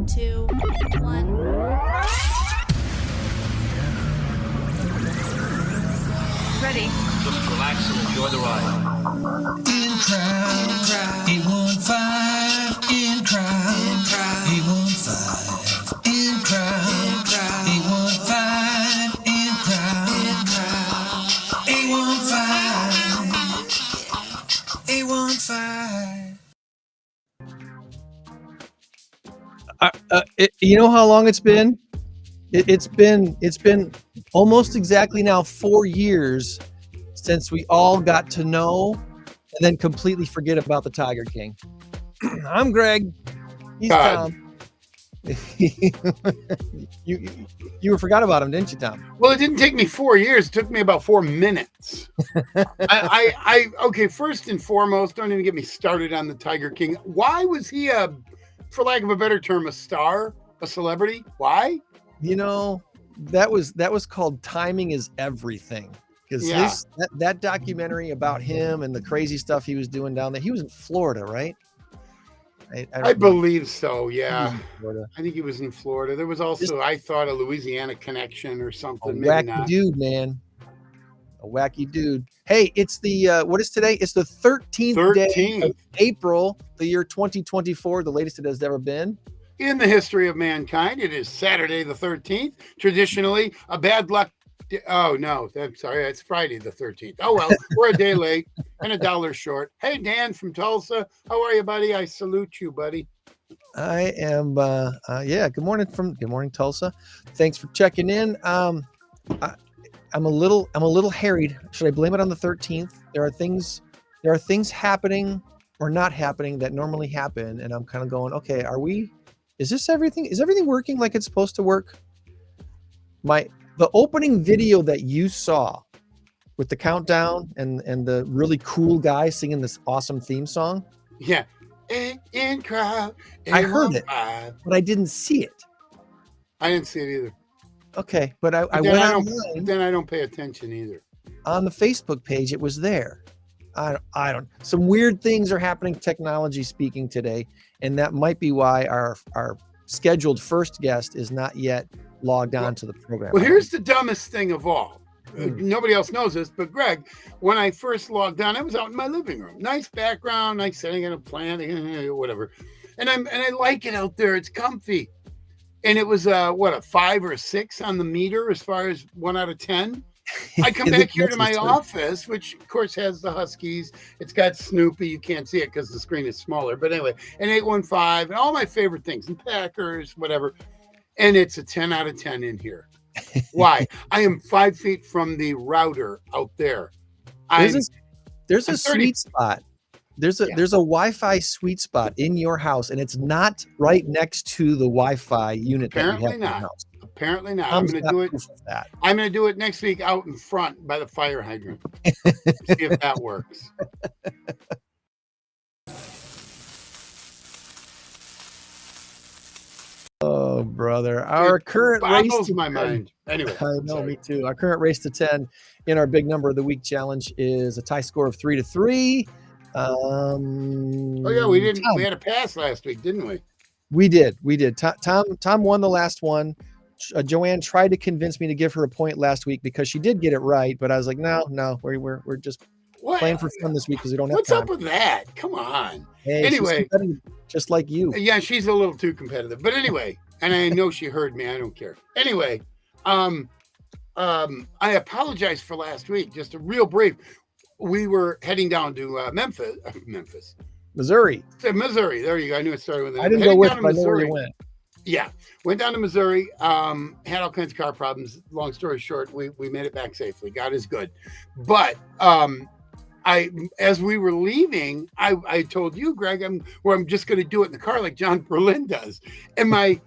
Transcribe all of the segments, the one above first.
2, 1. Ready. Just relax and enjoy the ride. In crowd, 815, in crowd, 815, in crowd, 815, in crowd, 815, 815. You know how long it's been? It's been almost exactly now 4 years since we all got to know and then completely forget about the Tiger King. I'm Greg. He's God. Tom. you forgot about him, didn't you, Tom? Well, it didn't take me 4 years. It took me about 4 minutes. Okay, first and foremost, don't even get me started on the Tiger King. Why was he for lack of a better term, a star, a celebrity? Why? You know, that was called Timing Is Everything. Because that documentary about him and the crazy stuff he was doing down there, he was in Florida, right? I believe so, yeah. Florida. I think he was in Florida. There was also, I thought, a Louisiana connection or something. A Maybe wacky not. dude, man. A wacky dude. Hey, it's the, what is today? It's the 13th day of April, the year 2024, the latest it has ever been. In the history of mankind, it is Saturday the 13th. Traditionally, a bad luck. Oh, no, I'm sorry. It's Friday the 13th. Oh, well, we're a day late and $1 short. Hey, Dan from Tulsa. How are you, buddy? I salute you, buddy. I am, good morning, Tulsa. Thanks for checking in. I'm a little harried. Should I blame it on the 13th? There are things happening or not happening that normally happen. And I'm kind of going, okay, is everything working like it's supposed to work? The opening video that you saw with the countdown and the really cool guy singing this awesome theme song. Yeah. In crowd. I heard it, but I didn't see it. I didn't see it either. Okay. But I went online. Then I don't pay attention either. On the Facebook page, it was there. I don't, some weird things are happening, technology speaking today. And that might be why our scheduled first guest is not yet logged on to the program. Well, here's the dumbest thing of all. Nobody else knows this, but Greg, when I first logged on, I was out in my living room. Nice background, nice setting in a plant, whatever. And I like it out there. It's comfy. And it was a 5 or 6 on the meter as far as 1 out of 10. I come back here to my office, which of course has the Huskies. It's got Snoopy. You can't see it because the screen is smaller. But anyway, and 815 and all my favorite things and Packers, whatever. And it's a 10 out of 10 in here. Why? I am 5 feet from the router out there. There's a sweet spot. There's a Wi-Fi sweet spot in your house, and it's not right next to the Wi-Fi unit that you have in your house. Apparently not. I'm going to do it. I'm going to do it next week out in front by the fire hydrant. See if that works. Oh, brother. Our current race boggles my mind. Anyway. I know, me too. Our current race to 10 in our big number of the week challenge is a tie score of 3-3. Oh, yeah, we didn't. Tom, we had a pass last week, didn't we? We did. Tom won the last one. Joanne tried to convince me to give her a point last week because she did get it right, but I was like, no, we're just playing for fun this week because we don't have What's time. up with that? Come on. Hey, anyway, just like you. Yeah, she's a little too competitive. But anyway, and I know she heard me. I don't care. Anyway, I apologize for last week. Just a real brief. We were heading down to Missouri. Missouri. There you go. I knew it started with. I didn't go with, but I know where you went. Yeah, went down to Missouri. Had all kinds of car problems. Long story short, we made it back safely. God is good. But as we were leaving, I told you, Greg, I'm just going to do it in the car like John Berlin does, and my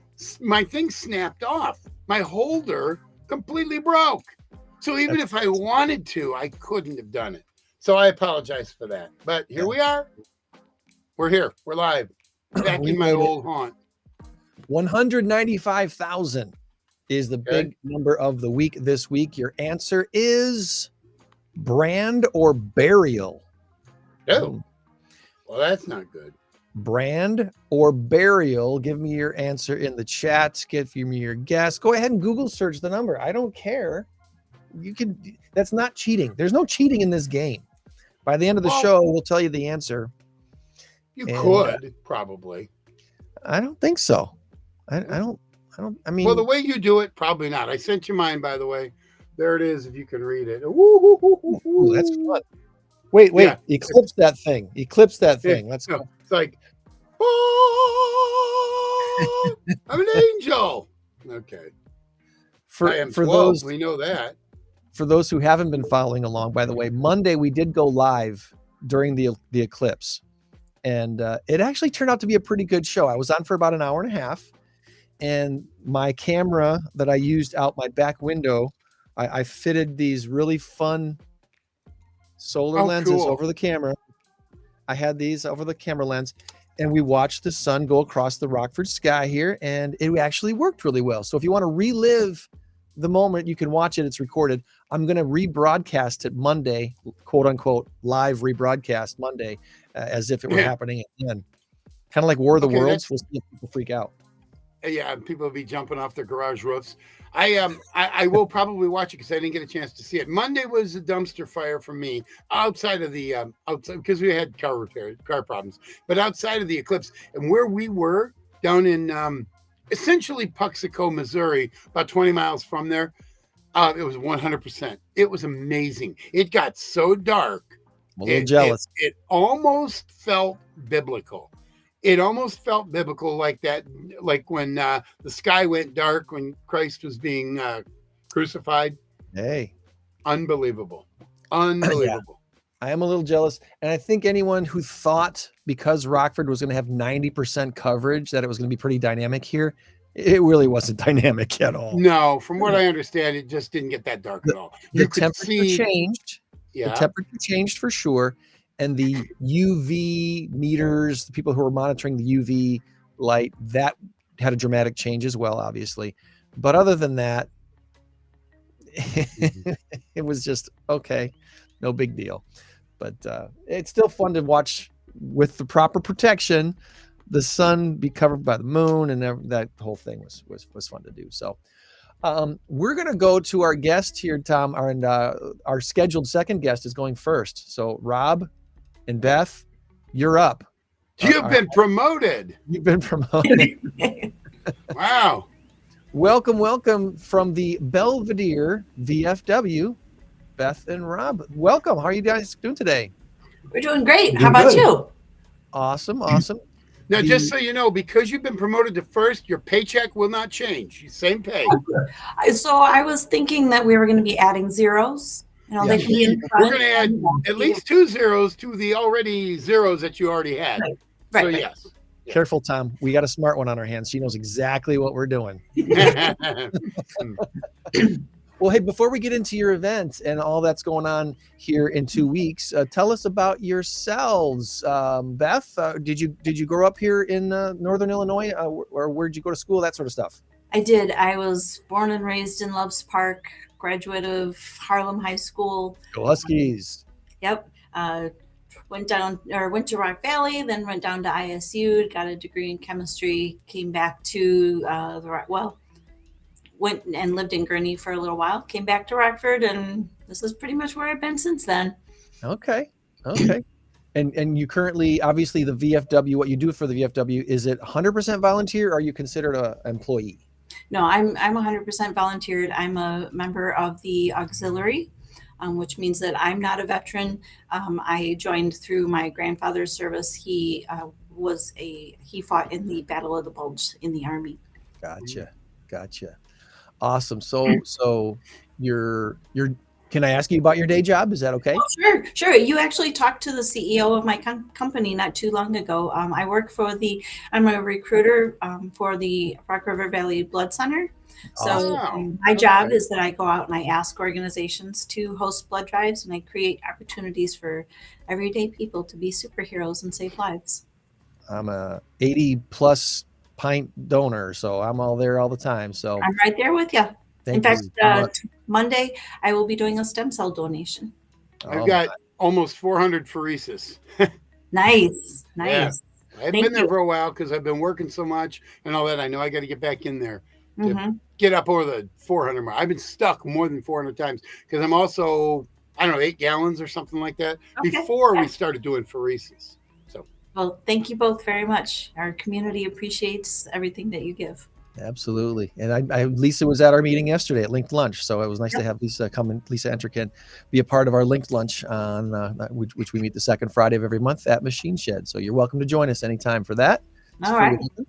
thing snapped off. My holder completely broke. So even if I wanted to, I couldn't have done it. So I apologize for that. But here we are. We're here. We're live. Back in my old haunt. 195,000 is the big number of the week this week. Your answer is brand or burial. Oh, well, that's not good. brand or burial? Give me your answer in the chat. Give me your guess. Go ahead and Google search the number. I don't care. You can. That's not cheating. There's no cheating in this game. By the end of the show, we'll tell you the answer. You could probably. I don't think so. I don't. I mean, well, the way you do it, probably not. I sent you mine, by the way. There it is. If you can read it. Ooh, that's fun. Wait. Yeah. Eclipse that thing. Let's go. It's like, oh, I'm an angel. Okay. For those, we know that. For those who haven't been following along, by the way, Monday we did go live during the eclipse, and it actually turned out to be a pretty good show. I was on for about an hour and a half, and my camera that I used out my back window, I fitted these really fun solar lenses over the camera. I had these over the camera lens, and we watched the sun go across the Rockford sky here, and it actually worked really well. So if you want to relive the moment, you can watch it. It's recorded. I'm going to rebroadcast it Monday, quote unquote, live rebroadcast Monday, as if it were happening again. Kind of like War of the Worlds. We'll see if people freak out. Yeah, people will be jumping off their garage roofs. I will probably watch it because I didn't get a chance to see it. Monday was a dumpster fire for me outside of the outside, because we had car problems, but outside of the eclipse and where we were down in essentially Puxico, Missouri, about 20 miles from there. It was 100%. It was amazing. It got so dark. I'm a little jealous. It almost felt biblical. It almost felt biblical, like that, like when the sky went dark when Christ was being crucified. Hey, unbelievable. Yeah. I am a little jealous. And I think anyone who thought because Rockford was going to have 90% coverage that it was going to be pretty dynamic here, it really wasn't dynamic at all. No, from what I understand, it just didn't get that dark at all. The temperature changed. Yeah. The temperature changed for sure. And the UV meters, the people who were monitoring the UV light, that had a dramatic change as well, obviously. But other than that, it was just, okay, no big deal. But it's still fun to watch with the proper protection, the sun be covered by the moon, and that whole thing was fun to do. So we're going to go to our guest here, Tom, and our scheduled second guest is going first. So Rob and Beth, you're up. You've been promoted. You've been promoted. Wow. Welcome from the Belvidere Vfw, Beth and Rob. Welcome. How are you guys doing today? We're doing great. How about you? Awesome. Now, just so you know, because you've been promoted to first, your paycheck will not change. Same pay. So I was thinking that we were going to be adding zeros. You know, we're going to add at least 2 zeros to the already zeros that you already had. Right. So, yes. Careful, Tom. We got a smart one on our hands. She knows exactly what we're doing. Well, hey, before we get into your event and all that's going on here in 2 weeks, tell us about yourselves. Beth, did you grow up here in Northern Illinois, or where'd you go to school? That sort of stuff. I did. I was born and raised in Loves Park, graduate of Harlem High School. Go Huskies. Yep. Went to Rock Valley, then went down to ISU, got a degree in chemistry, came back to went and lived in Gurnee for a little while, came back to Rockford, and this is pretty much where I've been since then. Okay. And you currently, obviously, the VFW, what you do for the VFW, is it 100% volunteer, or are you considered an employee? No, I'm 100% volunteered. I'm a member of the auxiliary, which means that I'm not a veteran. I joined through my grandfather's service. He fought in the Battle of the Bulge in the Army. Gotcha. Awesome. So you're. Can I ask you about your day job? Is that okay? Oh, sure. You actually talked to the CEO of my company not too long ago. I'm a recruiter for the Rock River Valley Blood Center. So my job is that I go out and I ask organizations to host blood drives, and I create opportunities for everyday people to be superheroes and save lives. I'm a 80+ pint donor, so I'm all there all the time. So I'm right there with you. In fact, Monday I will be doing a stem cell donation. I've got almost 400 phoresis. Nice. Yeah. I haven't Thank been there you. for a while because I've been working so much and all that. I know I got to get back in there to Mhm. get up over the 400 mark. I've been stuck more than 400 times because I'm also, I don't know, 8 gallons or something like that Okay. before we started doing phoresis. So, Well, thank you both very much. Our community appreciates everything that you give. Absolutely. And Lisa was at our meeting yesterday at Linked Lunch. So it was nice Yep. to have Lisa come and Lisa Entrican be a part of our Linked Lunch on which we meet the second Friday of every month at Machine Shed. So you're welcome to join us anytime for that. It's All free right. to listen.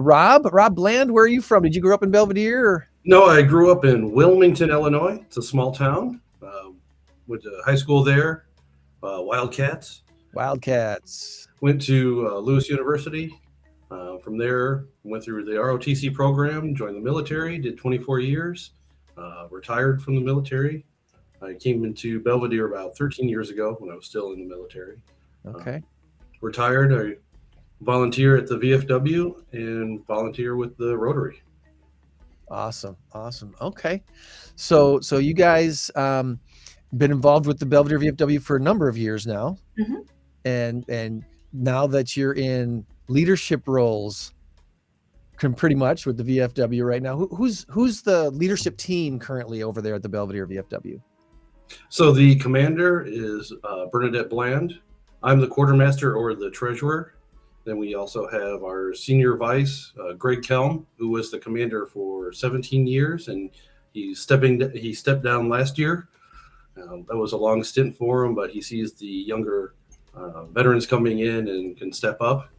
Rob Bland, where are you from? Did you grow up in Belvidere? Or? No, I grew up in Wilmington, Illinois. It's a small town. Went to high school there, Wildcats. Wildcats. Went to Lewis University. From there, went through the ROTC program, joined the military, did 24 years, retired from the military. I came into Belvidere about 13 years ago when I was still in the military. Okay. Retired, I volunteer at the VFW and volunteer with the Rotary. Awesome. Okay. So you guys been involved with the Belvidere VFW for a number of years now. Mhm. And now that you're in leadership roles pretty much with the VFW right now, who's the leadership team currently over there at the Belvidere VFW? So the commander is Bernadette Bland. I'm the quartermaster or the treasurer. Then we also have our senior vice, Greg Kelm, who was the commander for 17 years, and he stepped down last year. That was a long stint for him, but he sees the younger veterans coming in and can step up.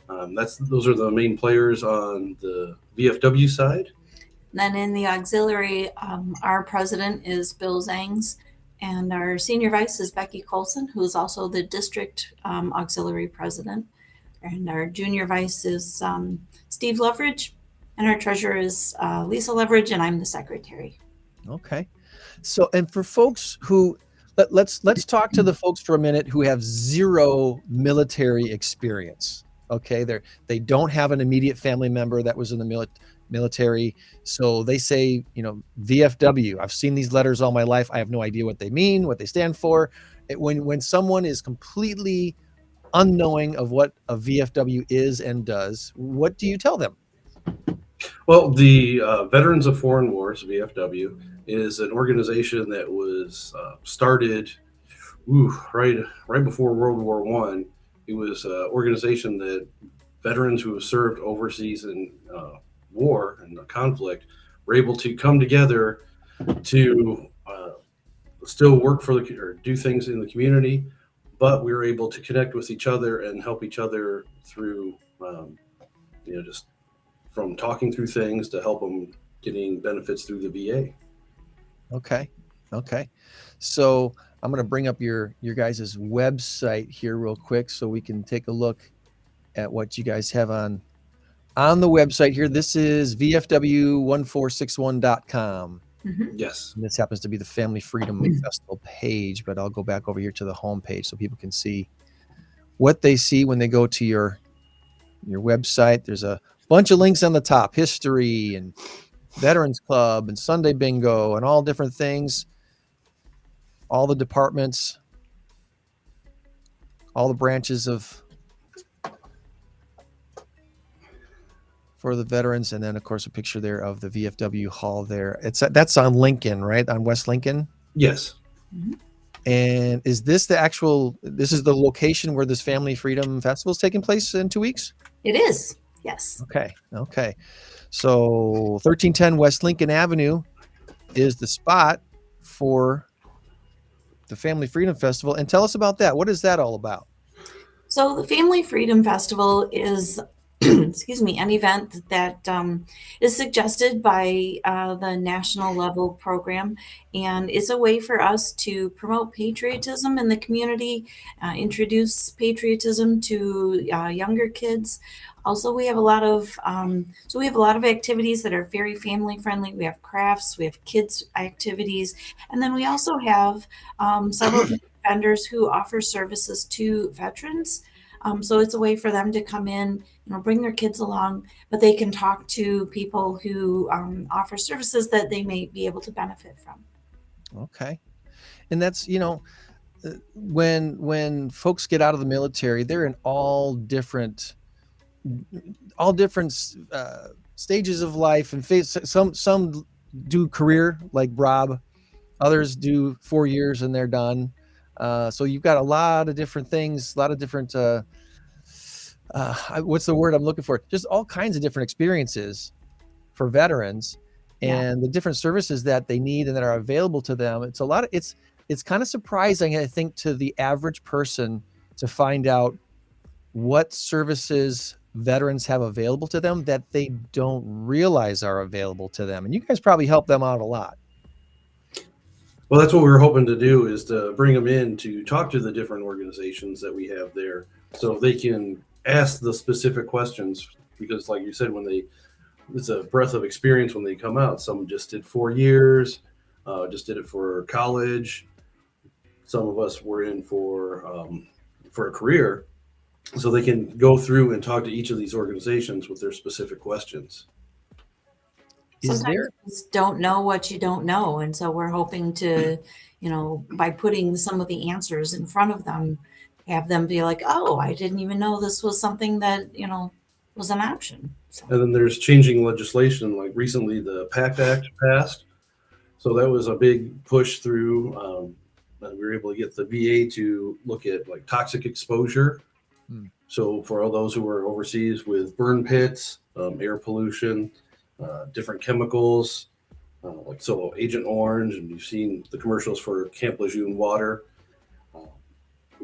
Those are the main players on the VFW side. Then in the auxiliary, our president is Bill Zangs, and our senior vice is Becky Colson, who is also the district auxiliary president. And our junior vice is Steve Leverage, and our treasurer is Lisa Leverage, and I'm the secretary. Okay. So, and for folks who let's talk to the folks for a minute who have zero military experience. Okay, they don't have an immediate family member that was in the military, so they say, VFW. I've seen these letters all my life. I have no idea what they mean, what they stand for. When someone is completely unknowing of what a VFW is and does, what do you tell them? Well, the Veterans of Foreign Wars, VFW, is an organization that was started right before World War I. It was an organization that veterans who have served overseas in war and conflict were able to come together to still work or do things in the community, but we were able to connect with each other and help each other through, just from talking through things to help them getting benefits through the VA. Okay. So I'm going to bring up your guys' website here real quick so we can take a look at what you guys have on the website here. This is VFW1461.com. Mhm. Yes. And this happens to be the Family Freedom Festival page, but I'll go back over here to the home page so people can see what they see when they go to your website. There's a bunch of links on the top, history and Veterans Club and Sunday Bingo and all different things, all the departments, all the branches for the veterans, and then of course a picture there of the VFW hall there. That's on Lincoln, right? On West Lincoln? Yes. Mhm. And is this this is the location where this Family Freedom Festival is taking place in 2 weeks? It is, yes. Okay. So 1310 West Lincoln Avenue is the spot for the Family Freedom Festival. And tell us about that. What is that all about? So the Family Freedom Festival is an event that is suggested by the national level program, and it's a way for us to promote patriotism in the community, introduce patriotism to younger kids. Also, we have a lot of activities that are very family friendly. We have crafts, we have kids activities, and then we also have several vendors who offer services to veterans. So it's a way for them to come in, bring their kids along, but they can talk to people who offer services that they may be able to benefit from. Okay. And that's, when folks get out of the military, they're in all different stages of life and phase. Some do career like Rob, others do 4 years and they're done. So you've got a lot of different things, a lot of different what's the word I'm looking for? Just all kinds of different experiences for veterans and the different services that they need and that are available to them. It's a lot of it's kind of surprising, I think, to the average person to find out what services veterans have available to them that they don't realize are available to them. And you guys probably help them out a lot. Well, that's what we were hoping to do, is to bring them in to talk to the different organizations that we have there, so they can ask the specific questions. Because like you said, it's a breadth of experience when they come out. Some just did 4 years, just did it for college. Some of us were in for a career, so they can go through and talk to each of these organizations with their specific questions. Sometimes you just don't know what you don't know. And so we're hoping to, by putting some of the answers in front of them, have them be like, oh, I didn't even know this was something that, was an option. So. And then there's changing legislation. Like recently, the PACT Act passed. So that was a big push through. We were able to get the VA to look at like toxic exposure. So for all those who are overseas with burn pits, air pollution, different chemicals, like Agent Orange, and you've seen the commercials for Camp Lejeune water,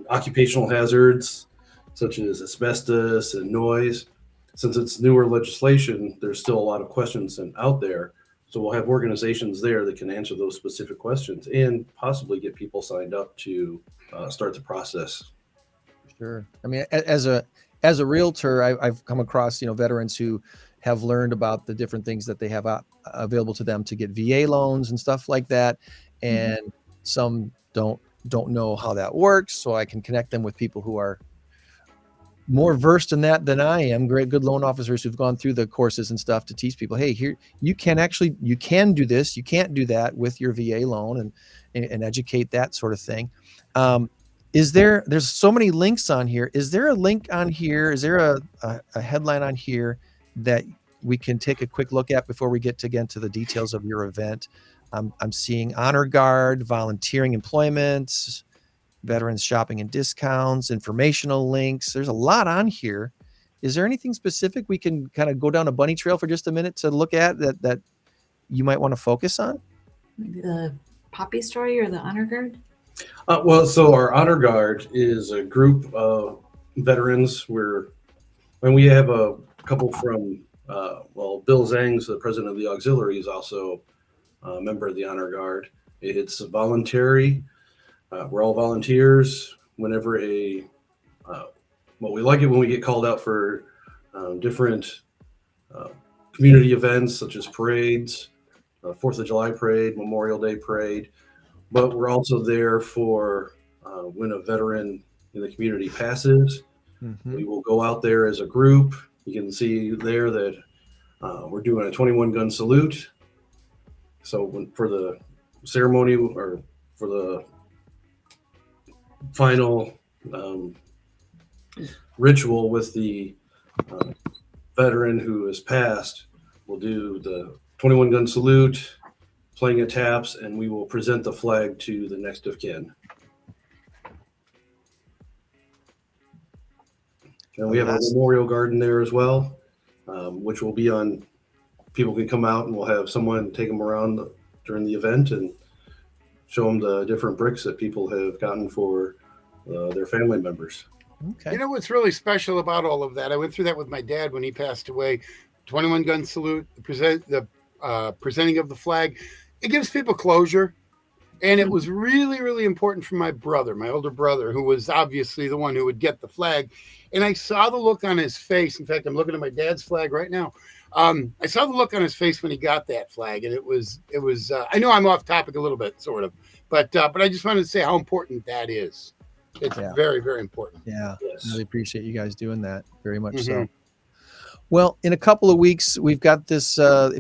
occupational hazards such as asbestos and noise. Since it's newer legislation, there's still a lot of questions out there. So we'll have organizations there that can answer those specific questions and possibly get people signed up to start the process. Sure. I mean, as a realtor, I've come across, veterans who have learned about the different things that they have available to them to get VA loans and stuff like that. And some don't know how that works. So I can connect them with people who are more versed in that than I am. Good loan officers who've gone through the courses and stuff to teach people, hey, here, you can do this, you can't do that with your VA loan, and educate that sort of thing. There's so many links on here. Is there a link on here? Is there a headline on here that we can take a quick look at before we get to the details of your event? I'm seeing honor guard, volunteering employment, veterans shopping and discounts, informational links. There's a lot on here. Is there anything specific we can kind of go down a bunny trail for just a minute to look at that you might want to focus on? Maybe the Poppy story or the honor guard? So our honor guard is a group of veterans and we have a couple from, Bill Zang's the president of the auxiliary, is also a member of the honor guard. It's voluntary. We're all volunteers. Whenever we like it when we get called out for different community events such as parades, 4th of July parade, Memorial Day parade. But we're also there for when a veteran in the community passes. We will go out there as a group. You can see there that we're doing a 21 gun salute. So for the ceremony or for the final ritual with the veteran who has passed, we'll do the 21 gun salute, playing of taps, and we will present the flag to the next of kin. And we have a memorial garden there as well, which will be on. People can come out and we'll have someone take them around during the event and show them the different bricks that people have gotten for their family members. Okay. You know what's really special about all of that? I went through that with my dad when he passed away. 21 gun salute, the presenting of the flag. It gives people closure. And it was really, really important for my brother, my older brother, who was obviously the one who would get the flag. And I saw the look on his face. In fact, I'm looking at my dad's flag right now. I saw the look on his face when he got that flag. And it was. I know I'm off topic a little bit, sort of. But I just wanted to say how important that is. It's very, very important. Yeah. Yes. Really appreciate you guys doing that. Very much so. Well, in a couple of weeks, we've got this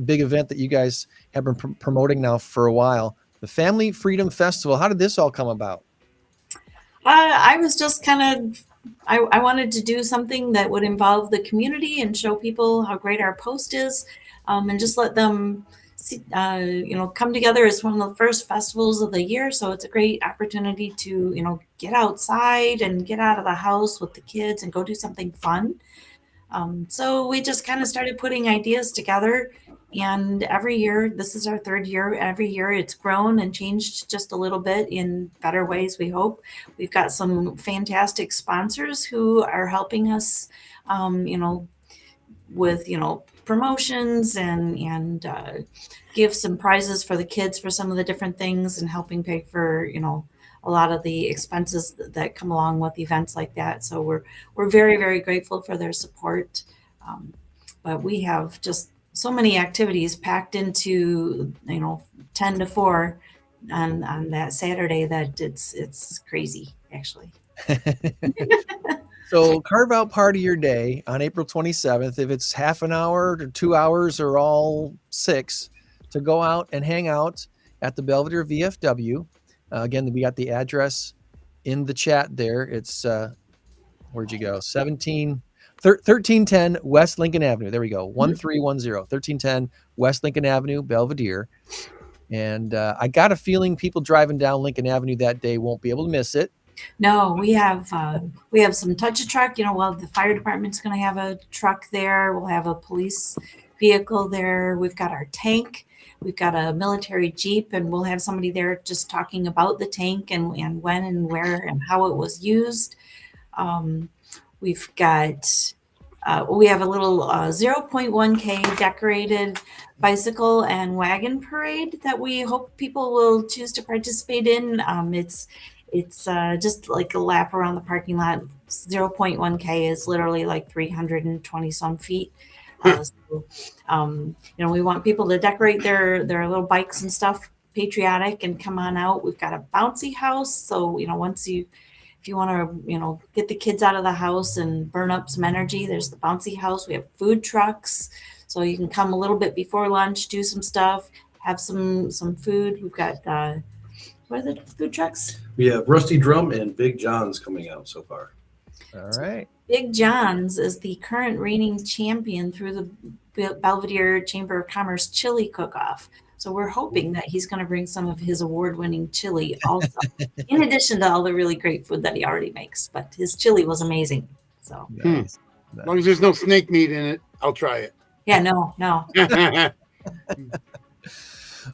big event that you guys have been promoting now for a while. The Family Freedom Festival. How did this all come about? I was just kind of, I wanted to do something that would involve the community and show people how great our post is, and just let them see, come together. It's one of the first festivals of the year, so it's a great opportunity to, get outside and get out of the house with the kids and go do something fun. So we just kind of started putting ideas together. And every year, this is our third year, every year it's grown and changed just a little bit in better ways, we hope. We've got some fantastic sponsors who are helping us, with, promotions and gifts and prizes for the kids for some of the different things and helping pay for, a lot of the expenses that come along with events like that. So we're very, very grateful for their support. But we have just so many activities packed into 10 to 4 on that Saturday that it's crazy actually. So carve out part of your day on April 27th, if it's half an hour or 2 hours or all 6, to go out and hang out at the Belvidere VFW. Again, we got the address in the chat there. It's, where'd you go? 1310 West Lincoln Avenue. There we go. 1310, 1310 West Lincoln Avenue, Belvidere. And I got a feeling people driving down Lincoln Avenue that day won't be able to miss it. No, we have some touch a truck. The fire department's going to have a truck there. We'll have a police vehicle there. We've got our tank. We've got a military Jeep, and we'll have somebody there just talking about the tank and when and where and how it was used. We've got we have a little 0.1K decorated bicycle and wagon parade that we hope people will choose to participate in. It's just like a lap around the parking lot. 0.1K is literally like 320 some feet. We want people to decorate their little bikes and stuff patriotic and come on out. We've got a bouncy house. So, if you want to, get the kids out of the house and burn up some energy, there's the bouncy house. We have food trucks. So you can come a little bit before lunch, do some stuff, have some food. We've got, what are the food trucks? We have Rusty Drum and Big John's coming out so far. All right. Big John's is the current reigning champion through the Belvidere Chamber of Commerce chili cook-off. So we're hoping that he's going to bring some of his award-winning chili also, in addition to all the really great food that he already makes. But his chili was amazing. So Nice. As long as there's no snake meat in it, I'll try it. yeah, no.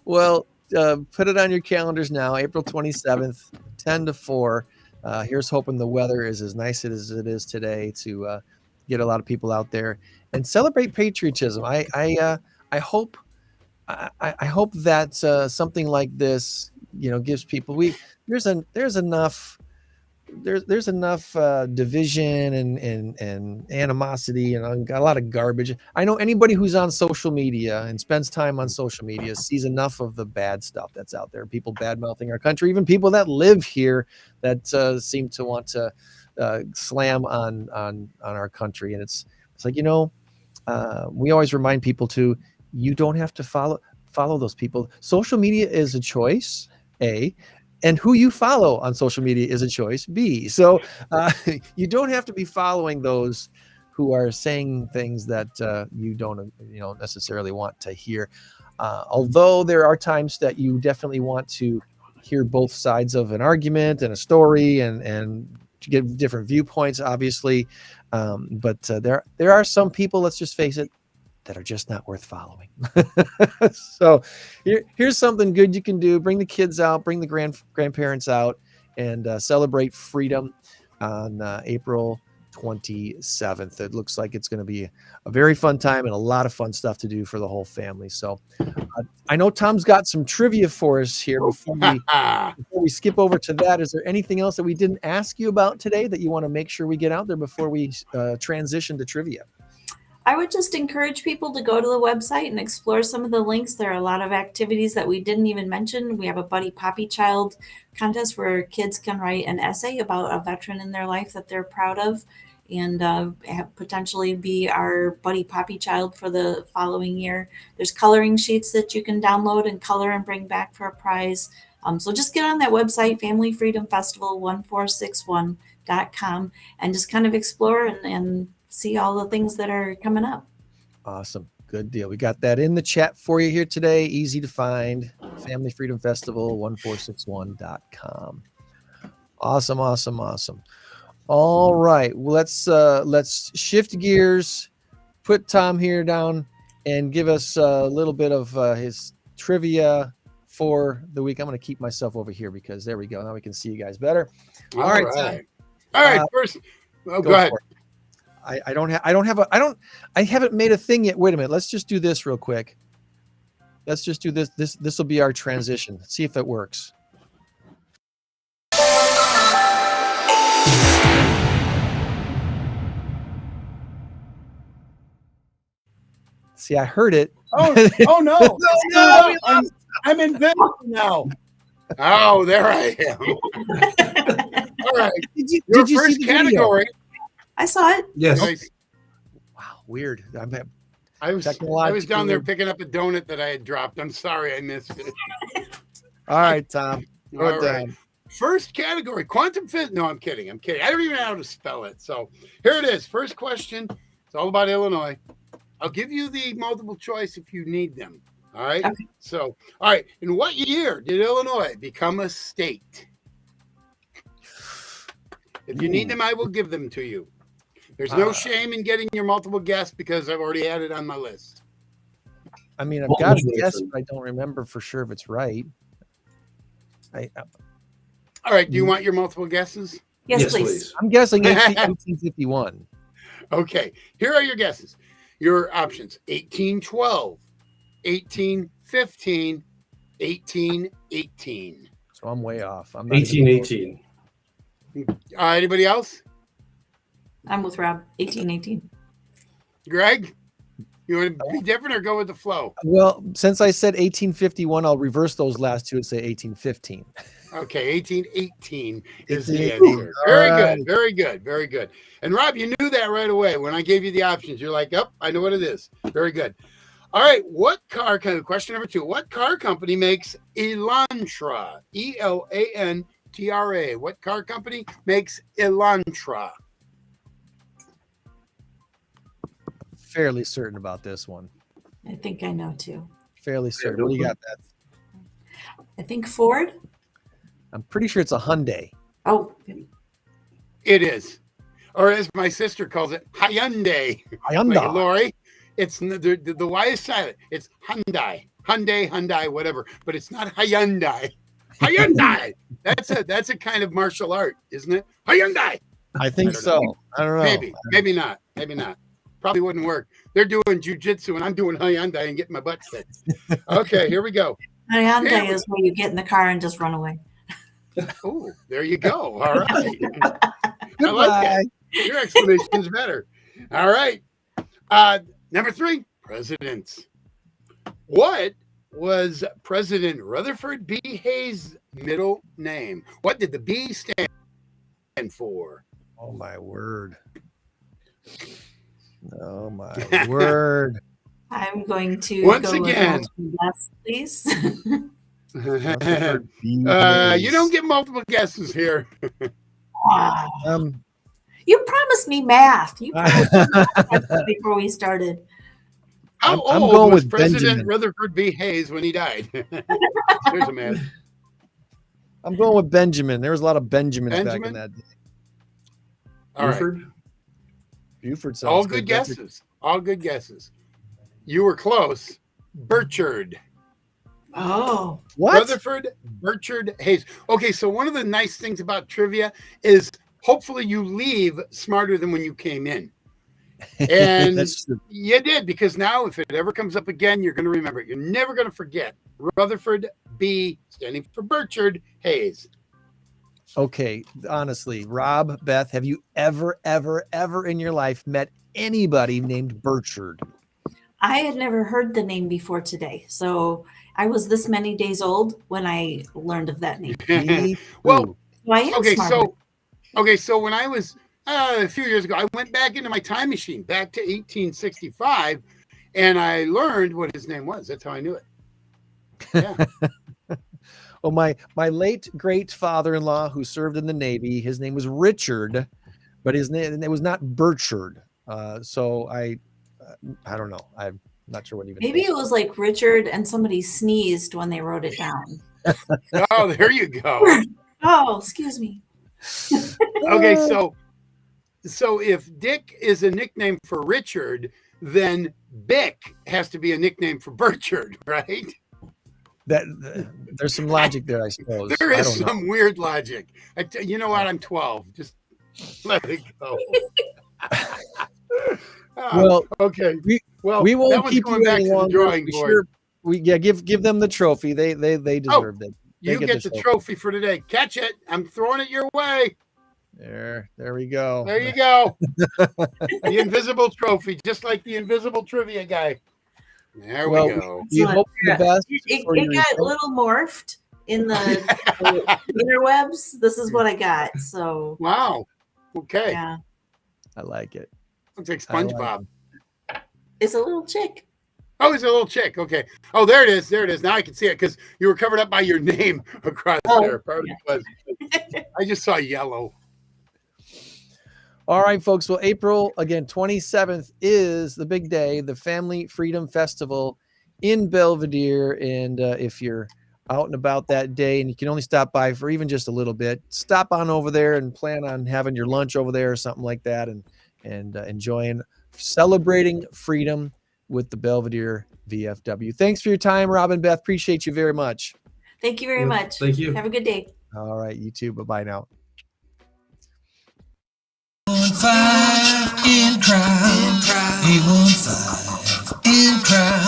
Well, put it on your calendars now, April 27th, 10 to 4. Here's hoping the weather is as nice as it is today to get a lot of people out there and celebrate patriotism. I hope that something like this, gives people there's enough division and animosity and a lot of garbage. I know anybody who's on social media and spends time on social media sees enough of the bad stuff that's out there. People bad mouthing our country, even people that live here that seem to want to slam on our country. And it's like, we always remind people to, you don't have to follow those people. Social media is a choice, A. And who you follow on social media is a choice, B. So you don't have to be following those who are saying things that you don't necessarily want to hear. Although there are times that you definitely want to hear both sides of an argument and a story and to get different viewpoints, obviously. But there are some people, let's just face it, that are just not worth following. So here's something good you can do. Bring the kids out, bring the grandparents out, and celebrate freedom on April 27th. It looks like it's going to be a very fun time and a lot of fun stuff to do for the whole family. So I know Tom's got some trivia for us here before we skip over to that. Is there anything else that we didn't ask you about today that you want to make sure we get out there before we transition to trivia? I would just encourage people to go to the website and explore some of the links. There are a lot of activities that we didn't even mention. We have a Buddy Poppy Child contest where kids can write an essay about a veteran in their life that they're proud of and potentially be our Buddy Poppy Child for the following year. There's coloring sheets that you can download and color and bring back for a prize. So just get on that website, Family Freedom Festival 1461.com, and just kind of explore and see all the things that are coming up. Awesome. Good deal. We got that in the chat for you here today. Easy to find. Family Freedom Festival 1461.com. Awesome. All right. Well, let's shift gears, put Tom here down, and give us a little bit of his trivia for the week. I'm going to keep myself over here because there we go. Now we can see you guys better. All right. Tom. All right. First, go ahead. I haven't made a thing yet. Wait a minute. Let's just do this real quick. Let's just do this. This will be our transition. Let's see if it works. See, I heard it. Oh no. No. I'm invisible now. Oh, there I am. All right. Did you first see category? I saw it. Yes. Nice. Wow, weird. I was down there picking up a donut that I had dropped. I'm sorry I missed it. All right, Tom. All right. First category, quantum physics. No, I'm kidding. I don't even know how to spell it. So here it is. First question. It's all about Illinois. I'll give you the multiple choice if you need them. All right. Okay. So, all right. In what year did Illinois become a state? If you need them, I will give them to you. There's no shame in getting your multiple guess because I've already had it on my list. I mean, I've got a guess, but I don't remember for sure if it's right. All right. Do you want your multiple guesses? Yes, please. I'm guessing 1851. Okay. Here are your guesses. Your options: 1812, 1815, 1818. So I'm way off. I'm 1818. Anybody else? I'm with Rob. 1818. Greg, you want to be different or go with the flow? Well, since I said 1851, I'll reverse those last two and say 1815. Okay, 1818 is the answer. Very good. And Rob, you knew that right away when I gave you the options. You're like, "Yep, I know what it is." Very good. All right, question number 2. What car company makes Elantra? Elantra. What car company makes Elantra? Fairly certain about this one. I think I know too. Fairly certain. What do you got, Beth? I think Ford. I'm pretty sure it's a Hyundai. Oh, it is. Or as my sister calls it, Hyundai. Hyundai. Like Lori, it's the Y is silent. It's Hyundai, whatever. But it's not Hyundai. Hyundai. That's a kind of martial art, isn't it? Hyundai. I think so. I don't know. Maybe not. Probably wouldn't work. They're doing jujitsu and I'm doing Hyundai and getting my butt kicked. Okay, here we go. Hyundai is where you get in the car and just run away. Oh, there you go. All right. I like that. Your explanation is better. All right. Number 3, presidents. What was President Rutherford B. Hayes' middle name? What did the B stand for? Oh, my word. Oh, my word. I'm going to once go again. With yes, please. You don't get multiple guesses here. You promised me math. You promised me math before we started. How old was President Rutherford B. Hayes when he died? There's a man. I'm going with Benjamin. There was a lot of Benjamins back in that day. All Buford? right. Buford sounds All good guesses. All good guesses. You were close. Burchard. Oh. What? Rutherford Burchard Hayes. Okay, so one of the nice things about trivia is hopefully you leave smarter than when you came in. And you did, because now if it ever comes up again, you're going to remember it. You're never going to forget. Rutherford B, standing for Burchard Hayes. Okay, honestly, Rob, Beth, have you ever in your life met anybody named Burchard? I had never heard the name before today. So I was this many days old when I learned of that name. Well, okay, so when I was a few years ago, I went back into my time machine, back to 1865, and I learned what his name was. That's how I knew it. Yeah. Well, my late great father-in-law who served in the Navy, his name was Richard, but his name it was not Burchard. So I don't know. I'm not sure what even. Maybe it was like Richard and somebody sneezed when they wrote it down. Oh, there you go. Oh, excuse me. Okay, so if Dick is a nickname for Richard, then Bick has to be a nickname for Burchard, right? There's some logic there, I suppose. There I is don't some weird logic. You know what? I'm 12. Just let it go. Well, okay. we Well, we that won't one's keep going you back any to the longer. drawing We board. sure, give them the trophy. They deserved it. They You get the trophy for today. Catch it. I'm throwing it your way. There we go. There you go. The invisible trophy, just like the invisible trivia guy. There we go. We hope for the best. It for your got a event. little morphed in the interwebs. This is what I got. So Wow. Okay. yeah, I like it. Looks like I like SpongeBob. it's a little chick. Oh, he's a little chick. Okay. Oh, there it is. There it is. Now I can see it because you were covered up by your name across there. Probably was. I just saw yellow. All right, folks. Well, April, again, 27th is the big day, the Family Freedom Festival in Belvidere. And if you're out and about that day and you can only stop by for even just a little bit, stop on over there and plan on having your lunch over there or something like that and enjoying, celebrating freedom with the Belvidere VFW. Thanks for your time, Robin Beth. Appreciate you very much. Thank you very much. Thank you. Have a good day. All right, you too. Bye-bye now. 815 in crowd, 815 in crowd,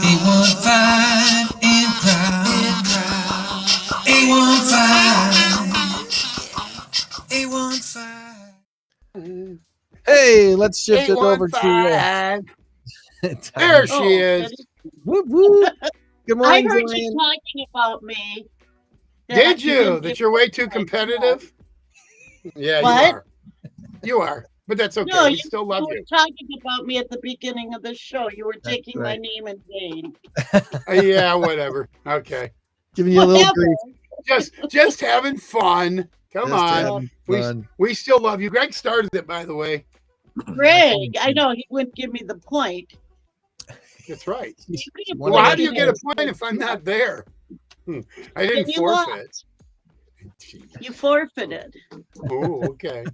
815 in crowd, 815. Hey, let's shift it over to 815. Toni. There she is. Whoop, whoop. Good I morning, heard Joanne. you talking about me. Did you? didn't That give you're way me too my competitive? Yeah, What? you are. You are. But that's okay. No, we you, still you love were you. talking about me at the beginning of the show. You were That's taking my right. name in vain. Yeah, whatever. Okay. Giving you a little Whatever. grief. Just having fun. Come Just on. having fun. We still love you. Greg started it, by the way. Greg, I know he wouldn't give me the point. That's right. You could have Well, how put do you it get a in. point if I'm not there? I didn't Then you forfeit. You forfeited. Oh, okay.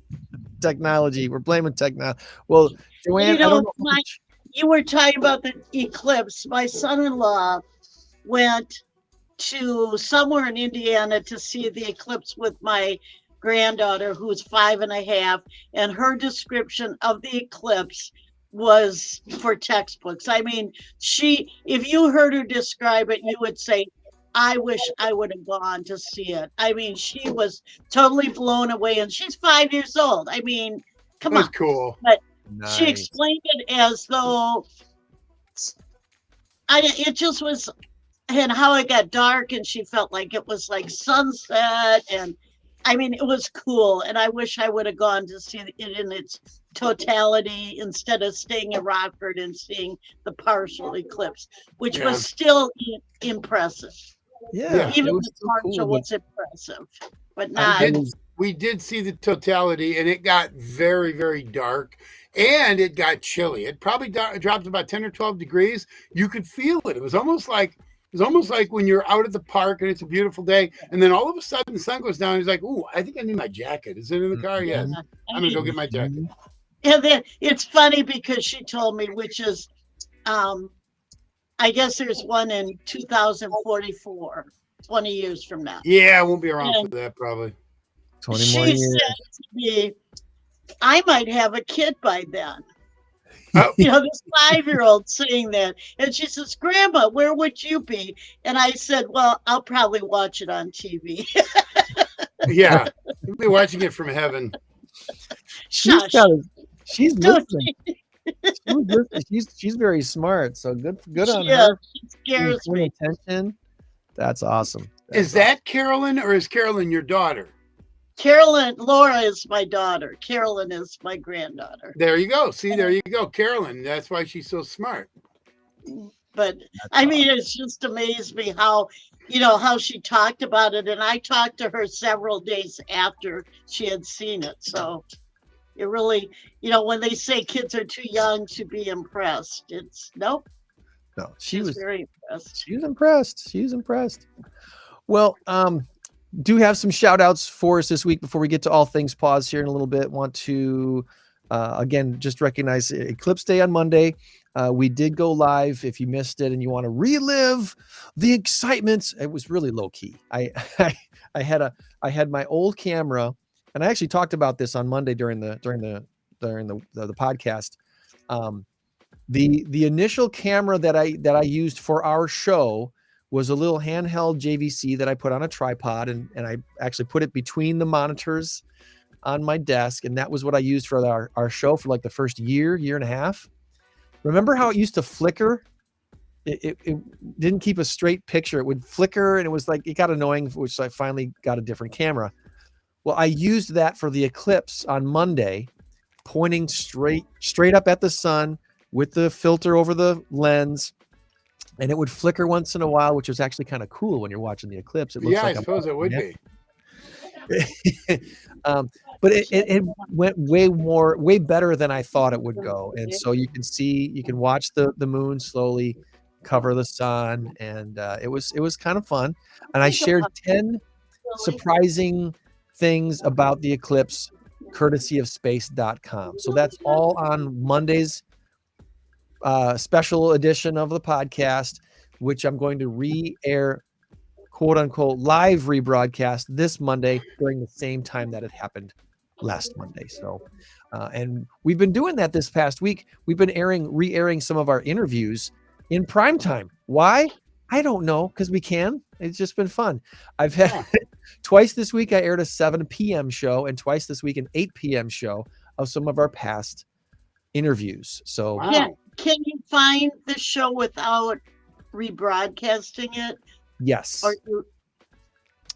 Technology. We're blaming technology. Well, Joanne, You I know, don't know. you were talking about the eclipse. My son-in-law went to somewhere in Indiana to see the eclipse with my granddaughter, who's 5.5, and her description of the eclipse was for textbooks. I mean, if you heard her describe it, you would say, I wish I would have gone to see it. I mean, she was totally blown away, and she's 5 years old. I mean, come That's on. cool. She explained it as though it just was, and how it got dark, and she felt like it was like sunset, and I mean, it was cool. And I wish I would have gone to see it in its totality instead of staying in Rockford and seeing the partial eclipse, which Yeah. was still impressive. Yeah. Even it was the so partial cool, was impressive, but not. We did see the totality, and it got very, very dark, and it got chilly. It probably dropped about 10 or 12 degrees. You could feel it. It was almost like when you're out at the park and it's a beautiful day, and then all of a sudden the sun goes down. And he's like, "Ooh, I think I need my jacket. Is it in the car? Yes. I'm gonna go get my jacket." And then it's funny because she told me, which is, I guess there's one in 2044, 20 years from now. Yeah, I won't be around And for that probably. 20 more She years. said to me, I might have a kid by then. Oh. You know, this 5-year-old saying that. And she says, Grandma, where would you be? And I said, well, I'll probably watch it on TV. Yeah, you'll be watching it from heaven. Shush. She's Don't listening. She's very smart. So good on She her. She scares Paying me. attention. That's awesome. Is that Carolyn, or is Carolyn your daughter? Carolyn, Laura is my daughter. Carolyn is my granddaughter. There you go. See, there you go. Carolyn. That's why she's so smart. But I mean, it's just amazed me how, how she talked about it. And I talked to her several days after she had seen it. So it really, when they say kids are too young to be impressed, it's nope. No, She was very impressed. She was impressed. She was impressed. Well, do have some shout outs for us this week before we get to all things pause here in a little bit. Want to again just recognize Eclipse Day on Monday. We did go live. If you missed it and you want to relive the excitement, it was really low key. I had my old camera, and I actually talked about this on Monday during the podcast. The initial camera that I used for our show was a little handheld JVC that I put on a tripod, and I actually put it between the monitors on my desk, and that was what I used for our show for like the first year and a half. Remember how it used to flicker? It didn't keep a straight picture. It would flicker, and it was like, it got annoying, which I finally got a different camera. Well, I used that for the eclipse on Monday, pointing straight up at the sun with the filter over the lens, and it would flicker once in a while, which was actually kind of cool when you're watching the eclipse. It looks like I suppose it would be. But it went way better than I thought it would go. And so you can watch the moon slowly cover the sun, and it was kind of fun. And I shared 10 surprising things about the eclipse courtesy of space.com. So that's all on Monday's special edition of the podcast, which I'm going to re-air, quote unquote, live rebroadcast this Monday during the same time that it happened last Monday. So, and we've been doing that this past week. We've been re-airing some of our interviews in prime time. Why? I don't know, because we can. It's just been fun. I've had twice this week I aired a 7 p.m. show, and twice this week an 8 p.m. show of some of our past interviews. So can you find the show without rebroadcasting it? Yes.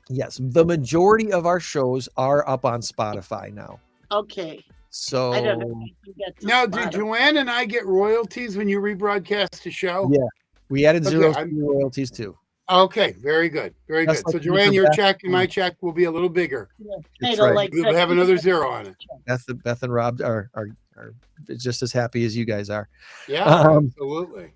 Yes. The majority of our shows are up on Spotify now. Okay. So I don't know if you can get to Now, Spotify. do Joanne and I get royalties when you rebroadcast a show? Yeah. We added zero Okay, royalties too. Okay, very good. Very That's good. So like Joanne, the your best check and my check will be a little bigger. That's It'll right. We'll have another zero on it. Beth and Rob are just as happy as you guys are. Yeah, absolutely.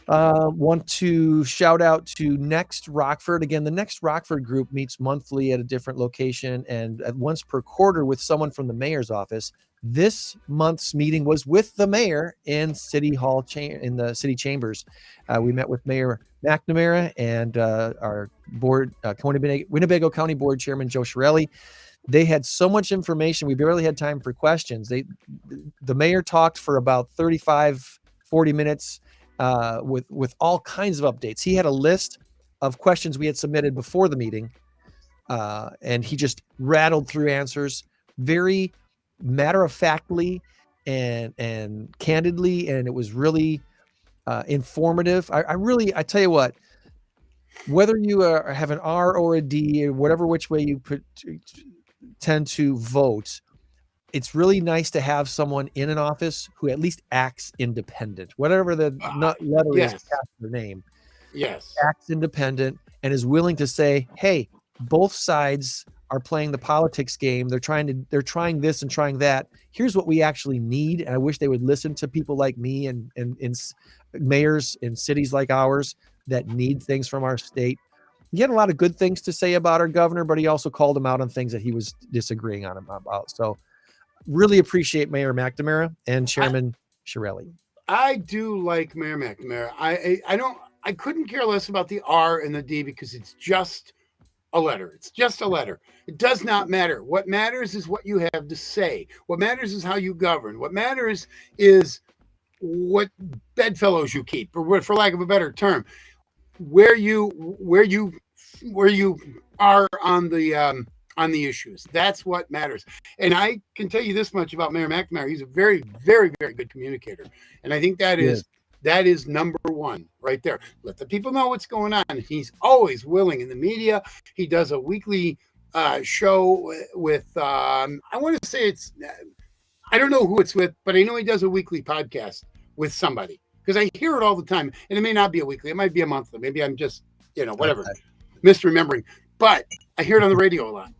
Want to shout out to Next Rockford. Again, the Next Rockford group meets monthly at a different location and at once per quarter with someone from the mayor's office. This month's meeting was with the mayor in City Hall in the city chambers. We met with Mayor McNamara and our board, Winnebago County Board Chairman Joe Shirelli. They had so much information. We barely had time for questions. The mayor talked for about 35, 40 minutes with all kinds of updates. He had a list of questions we had submitted before the meeting, and he just rattled through answers very matter-of-factly and candidly, and it was really informative. I tell you what, whether you have an R or a D or whatever which way you tend to vote, it's really nice to have someone in an office who at least acts independent, whatever the letter is past their name. Yes. Acts independent and is willing to say, hey, both sides are playing the politics game. They're trying this and trying that. Here's what we actually need. And I wish they would listen to people like me and mayors in cities like ours that need things from our state. He had a lot of good things to say about our governor, but he also called him out on things that he was disagreeing on him about. So really appreciate Mayor McNamara and Chairman Shirelli. I do like Mayor McNamara. I couldn't care less about the R and the D because it's just a letter. It's just a letter. It does not matter. What matters is what you have to say. What matters is how you govern. What matters is what bedfellows you keep, or for lack of a better term, where you are on the issues. That's what matters. And I can tell you this much about Mayor McNamara. He's a very, very, very good communicator. And I think that is number one right there. Let the people know what's going on. He's always willing in the media. He does a weekly show with, I want to say I don't know who it's with, but I know he does a weekly podcast with somebody. because I hear it all the time, and it may not be a weekly, it might be a monthly. Maybe I'm just, whatever, Okay. misremembering. But I hear it on the radio a lot,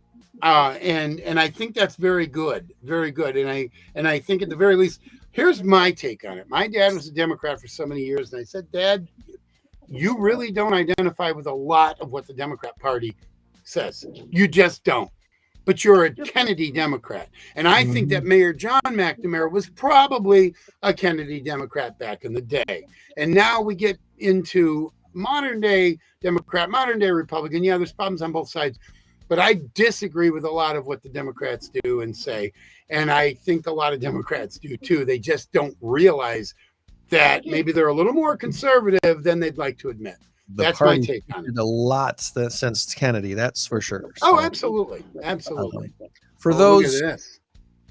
and I think that's very good, very good. And I think at the very least, here's my take on it. My dad was a Democrat for so many years, and I said, Dad, you really don't identify with a lot of what the Democrat Party says. You just don't. But you're a Kennedy Democrat. And I think that Mayor John McNamara was probably a Kennedy Democrat back in the day. And now we get into modern day Democrat, modern day Republican. Yeah, there's problems on both sides. But I disagree with a lot of what the Democrats do and say. And I think a lot of Democrats do too. They just don't realize that maybe they're a little more conservative than they'd like to admit. That's my take on it. A lot since Kennedy, that's for sure. So, absolutely. For those,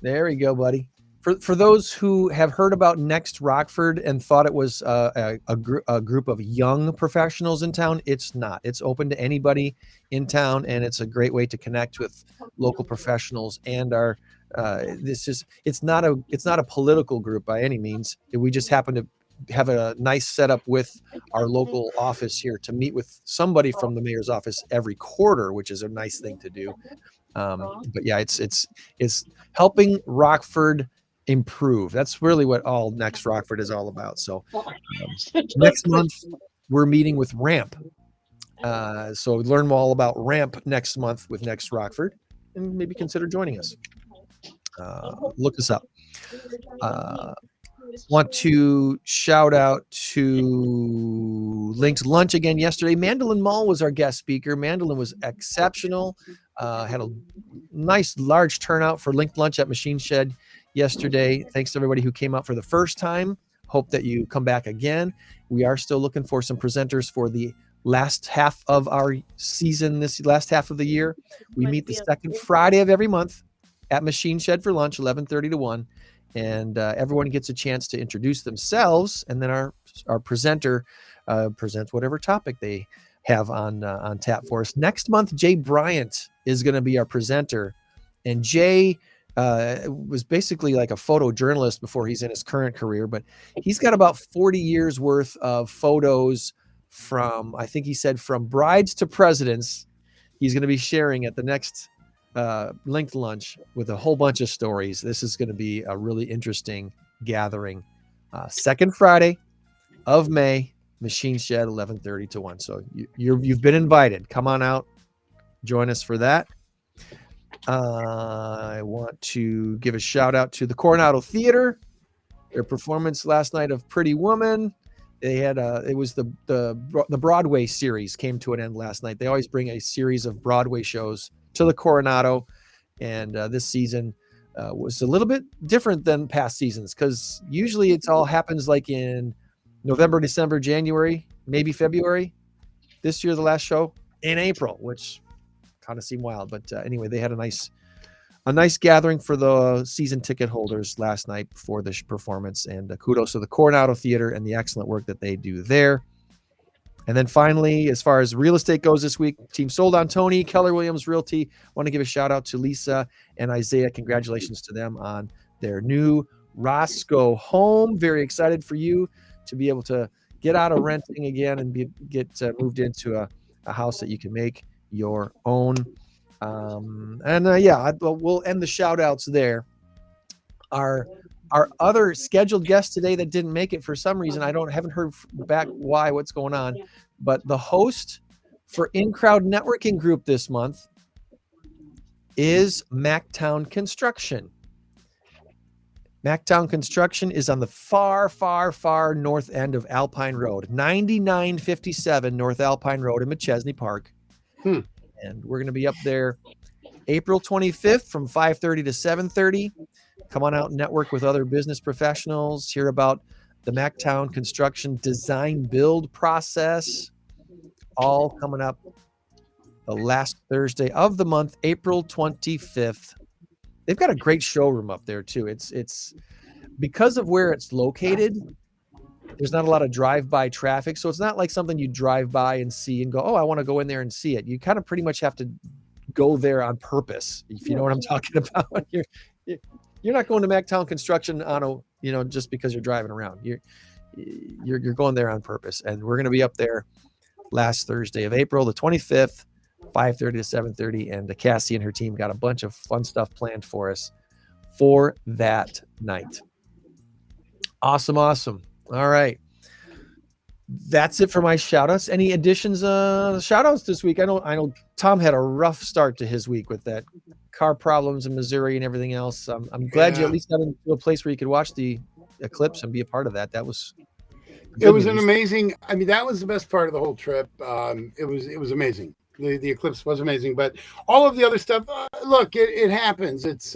there we go, buddy. For those who have heard about Next Rockford and thought it was a group of young professionals in town, it's not. It's open to anybody in town, and it's a great way to connect with local professionals. And it's not a political group by any means. We just happen to have a nice setup with our local office here to meet with somebody from the mayor's office every quarter, which is a nice thing to do. But yeah, it's helping Rockford improve. That's really what all Next Rockford is all about. So next month we're meeting with Ramp. So learn all about Ramp next month with Next Rockford, and maybe consider joining us. Look us up. Want to shout out to Linked Lunch again yesterday. Mandolin Mall was our guest speaker. Mandolin was exceptional. Had a nice large turnout for Linked Lunch at Machine Shed yesterday. Thanks to everybody who came out for the first time. Hope that you come back again. We are still looking for some presenters for the last half of our season, this last half of the year. We meet the second Friday of every month at Machine Shed for lunch, 11:30 to 1. And everyone gets a chance to introduce themselves, and then our presenter presents whatever topic they have on tap for us. Next month, Jay Bryant is going to be our presenter, and Jay was basically like a photojournalist before he's in his current career, but he's got about 40 years worth of photos from, I think he said, from brides to presidents. He's going to be sharing at the next Linked Lunch with a whole bunch of stories. This is going to be a really interesting gathering. Second Friday of May, Machine Shed, 11:30 to 1. So you've been invited. Come on out, join us for that. I want to give a shout out to the Coronado Theater. Their performance last night of Pretty Woman. They had it was the Broadway series came to an end last night. They always bring a series of Broadway shows to the Coronado, and this season was a little bit different than past seasons, because usually it all happens like in November, December, January, maybe February. This year, the last show in April, which kind of seemed wild, but anyway, they had a nice gathering for the season ticket holders last night for the performance, and kudos to the Coronado Theater and the excellent work that they do there. And then finally, as far as real estate goes this week, team sold on Toni, Keller Williams Realty. Want to give a shout out to Lisa and Isaiah. Congratulations to them on their new Roscoe home. Very excited for you to be able to get out of renting again and get moved into a house that you can make your own. We'll end the shout outs there. Our other scheduled guest today that didn't make it for some reason, haven't heard back what's going on, but the host for INCROWD Networking Group this month is Mactown Construction. Mactown Construction is on the far, far, far north end of Alpine Road, 9957 North Alpine Road in Machesney Park. And we're going to be up there April 25th from 5:30 to 7:30. Come on out and network with other business professionals, hear about the Mactown Construction design build process, all coming up the last Thursday of the month, April 25th. They've got a great showroom up there too. It's because of where it's located, there's not a lot of drive-by traffic. So it's not like something you drive by and see and go, oh, I want to go in there and see it. You kind of pretty much have to go there on purpose, if you know what I'm talking about. You're not going to Mactown Construction on just because you're driving around. you're going there on purpose. And we're going to be up there last Thursday of April, the 25th, 5:30 to 7:30. And Cassie and her team got a bunch of fun stuff planned for us for that night. Awesome. All right. That's it for my shout outs. Any additions, shout outs this week? I know Tom had a rough start to his week with that car problems in Missouri and everything else. I'm glad you at least got into a place where you could watch the eclipse and be a part of that. That was, it was an amazing, I mean, that was the best part of the whole trip. It was amazing. The eclipse was amazing, but all of the other stuff, look, it happens. It's,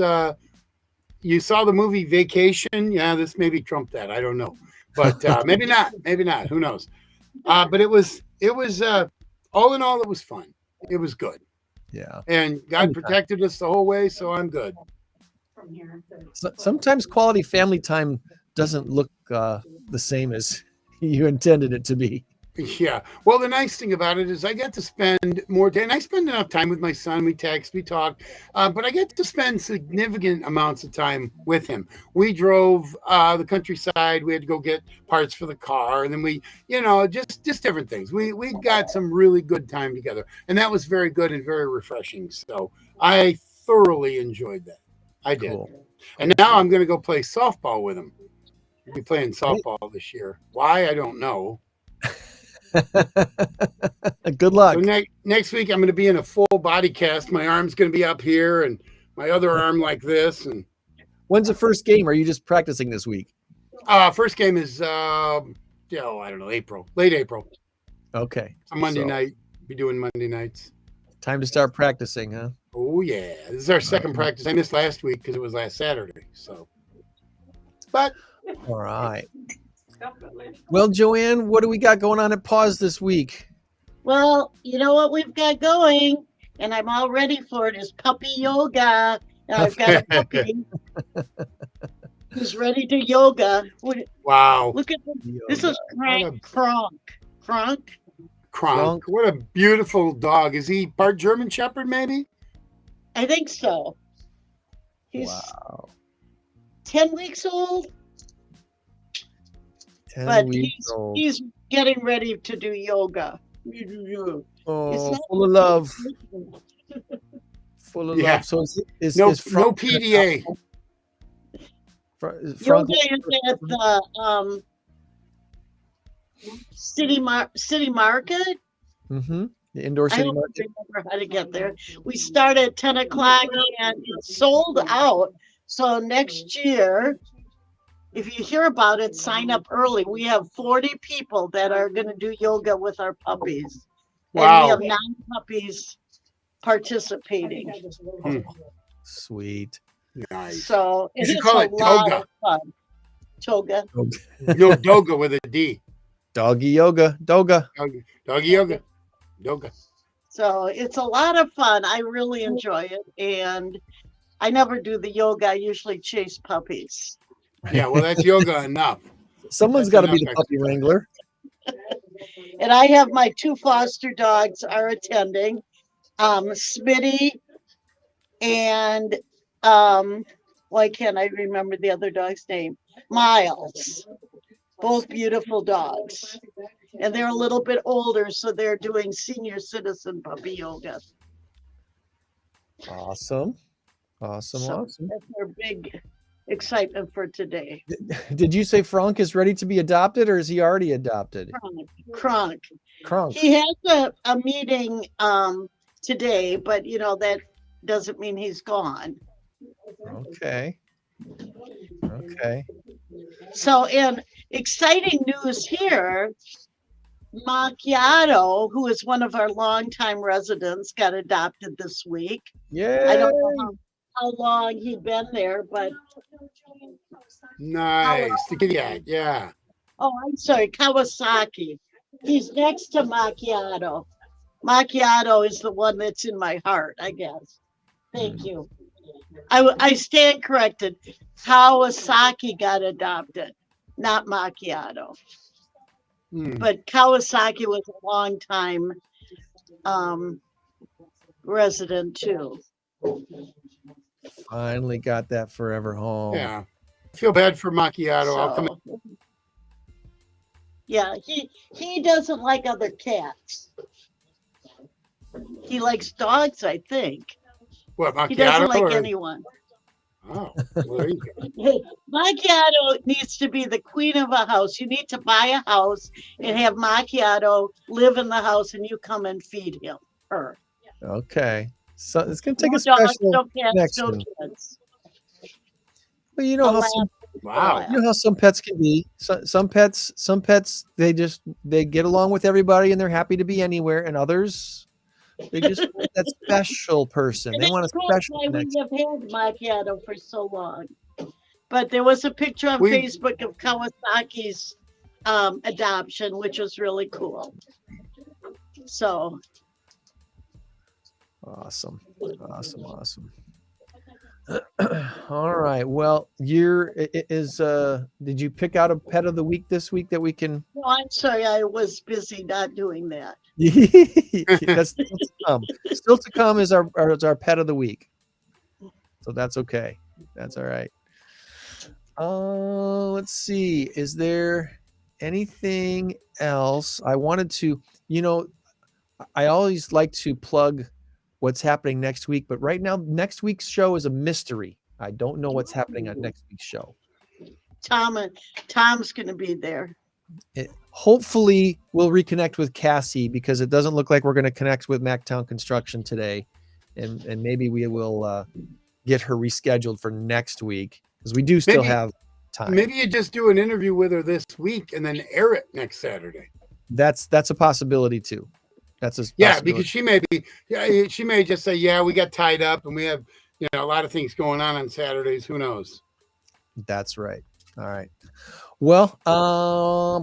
you saw the movie Vacation. Yeah, this maybe trumped that. I don't know. But maybe not. Who knows? But it was all in all, it was fun. It was good. Yeah. And God protected us the whole way, so I'm good. Sometimes quality family time doesn't look the same as you intended it to be. Yeah. Well, the nice thing about it is I get to spend more day, and I spend enough time with my son. We text, we talk, but I get to spend significant amounts of time with him. We drove the countryside. We had to go get parts for the car, and then we, just different things. We got some really good time together, and that was very good and very refreshing. So I thoroughly enjoyed that. I did. Cool. And now I'm going to go play softball with him. We'll be playing softball this year. Why? I don't know. Good luck. So next week I'm going to be in a full body cast. My arm's going to be up here and my other arm like this. And when's the first game? Are you just practicing this week? First game is I don't know, late April. Okay. A Monday night. Be doing Monday nights. Time to start practicing, huh? Oh yeah, this is our second practice. I missed last week because it was last Saturday. So, but all right. Well, Joanne, what do we got going on at PAWS this week? Well, you know what we've got going, and I'm all ready for it, is puppy yoga. And I've got a puppy who's ready to yoga. Wow. Look at this. Is Kronk. What a beautiful dog. Is he part German Shepherd, maybe? I think so. He's 10 weeks old. But he's getting ready to do yoga. Oh, full of love. Full of love. So is no Yoga PDA. is at the city market. Mm-hmm. The indoor city market. I don't remember how to get there. We start at 10 o'clock and it's sold out. So next year, if you hear about it, sign up early. We have 40 people that are going to do yoga with our puppies. Wow. And we have non-puppies participating. Sweet. Nice. So you should call it Toga. Toga. No, Doga with a D. Doggy yoga. Doga. Doggy yoga. Doga. So it's a lot of fun. I really enjoy it. And I never do the yoga. I usually chase puppies. Yeah, well, that's yoga enough. Someone's got to be the puppy wrangler. And I have my 2 foster dogs are attending, Smitty and why can't I remember the other dog's name? Miles. Both beautiful dogs. And they're a little bit older, so they're doing senior citizen puppy yoga. Awesome. So that's their big excitement for today. Did you say Frank is ready to be adopted, or is he already adopted? Kronk. He has a meeting today, but that doesn't mean he's gone. Okay. So, in exciting news here, Macchiato, who is one of our longtime residents, got adopted this week. Yeah. I don't know how long he'd been there, but nice. The kitty, yeah. Oh, I'm sorry, Kawasaki. He's next to Macchiato. Macchiato is the one that's in my heart, I guess. Thank you. I stand corrected. Kawasaki got adopted, not Macchiato. But Kawasaki was a long time resident too. Finally got that forever home. Yeah. I feel bad for Macchiato. Yeah, he doesn't like other cats. He likes dogs, I think. What, He doesn't macchiato? like Or... anyone. Oh, well, there you go. Macchiato needs to be the queen of a house. You need to buy a house and have Macchiato live in the house, and you come and feed him. Her. Okay. So it's gonna take No a dogs, special no cats, no connection. kids. But you know how Alas, some Wow. you know how some pets can be. Some pets they get along with everybody and they're happy to be anywhere, and others they just want that special person. And They want a that's special why we connection. have had Macchiato for so long. But there was a picture on We- Facebook of Kawasaki's adoption, which was really cool. So Awesome. All right. Well, did you pick out a pet of the week this week that we can no, I'm sorry, I was busy not doing that. that's still to come is our pet of the week. So that's okay. That's all right. Let's see. Is there anything else I wanted to, I always like to plug what's happening next week, but right now, next week's show is a mystery. I don't know what's happening on next week's show. Tom's going to be there. Hopefully, we'll reconnect with Cassie because it doesn't look like we're going to connect with Mactown Construction today, and maybe we will get her rescheduled for next week because we do still have time. Maybe you just do an interview with her this week and then air it next Saturday. That's a possibility too. That's a because she may just say, we got tied up and we have a lot of things going on Saturdays. Who knows? That's right. All right. Well, are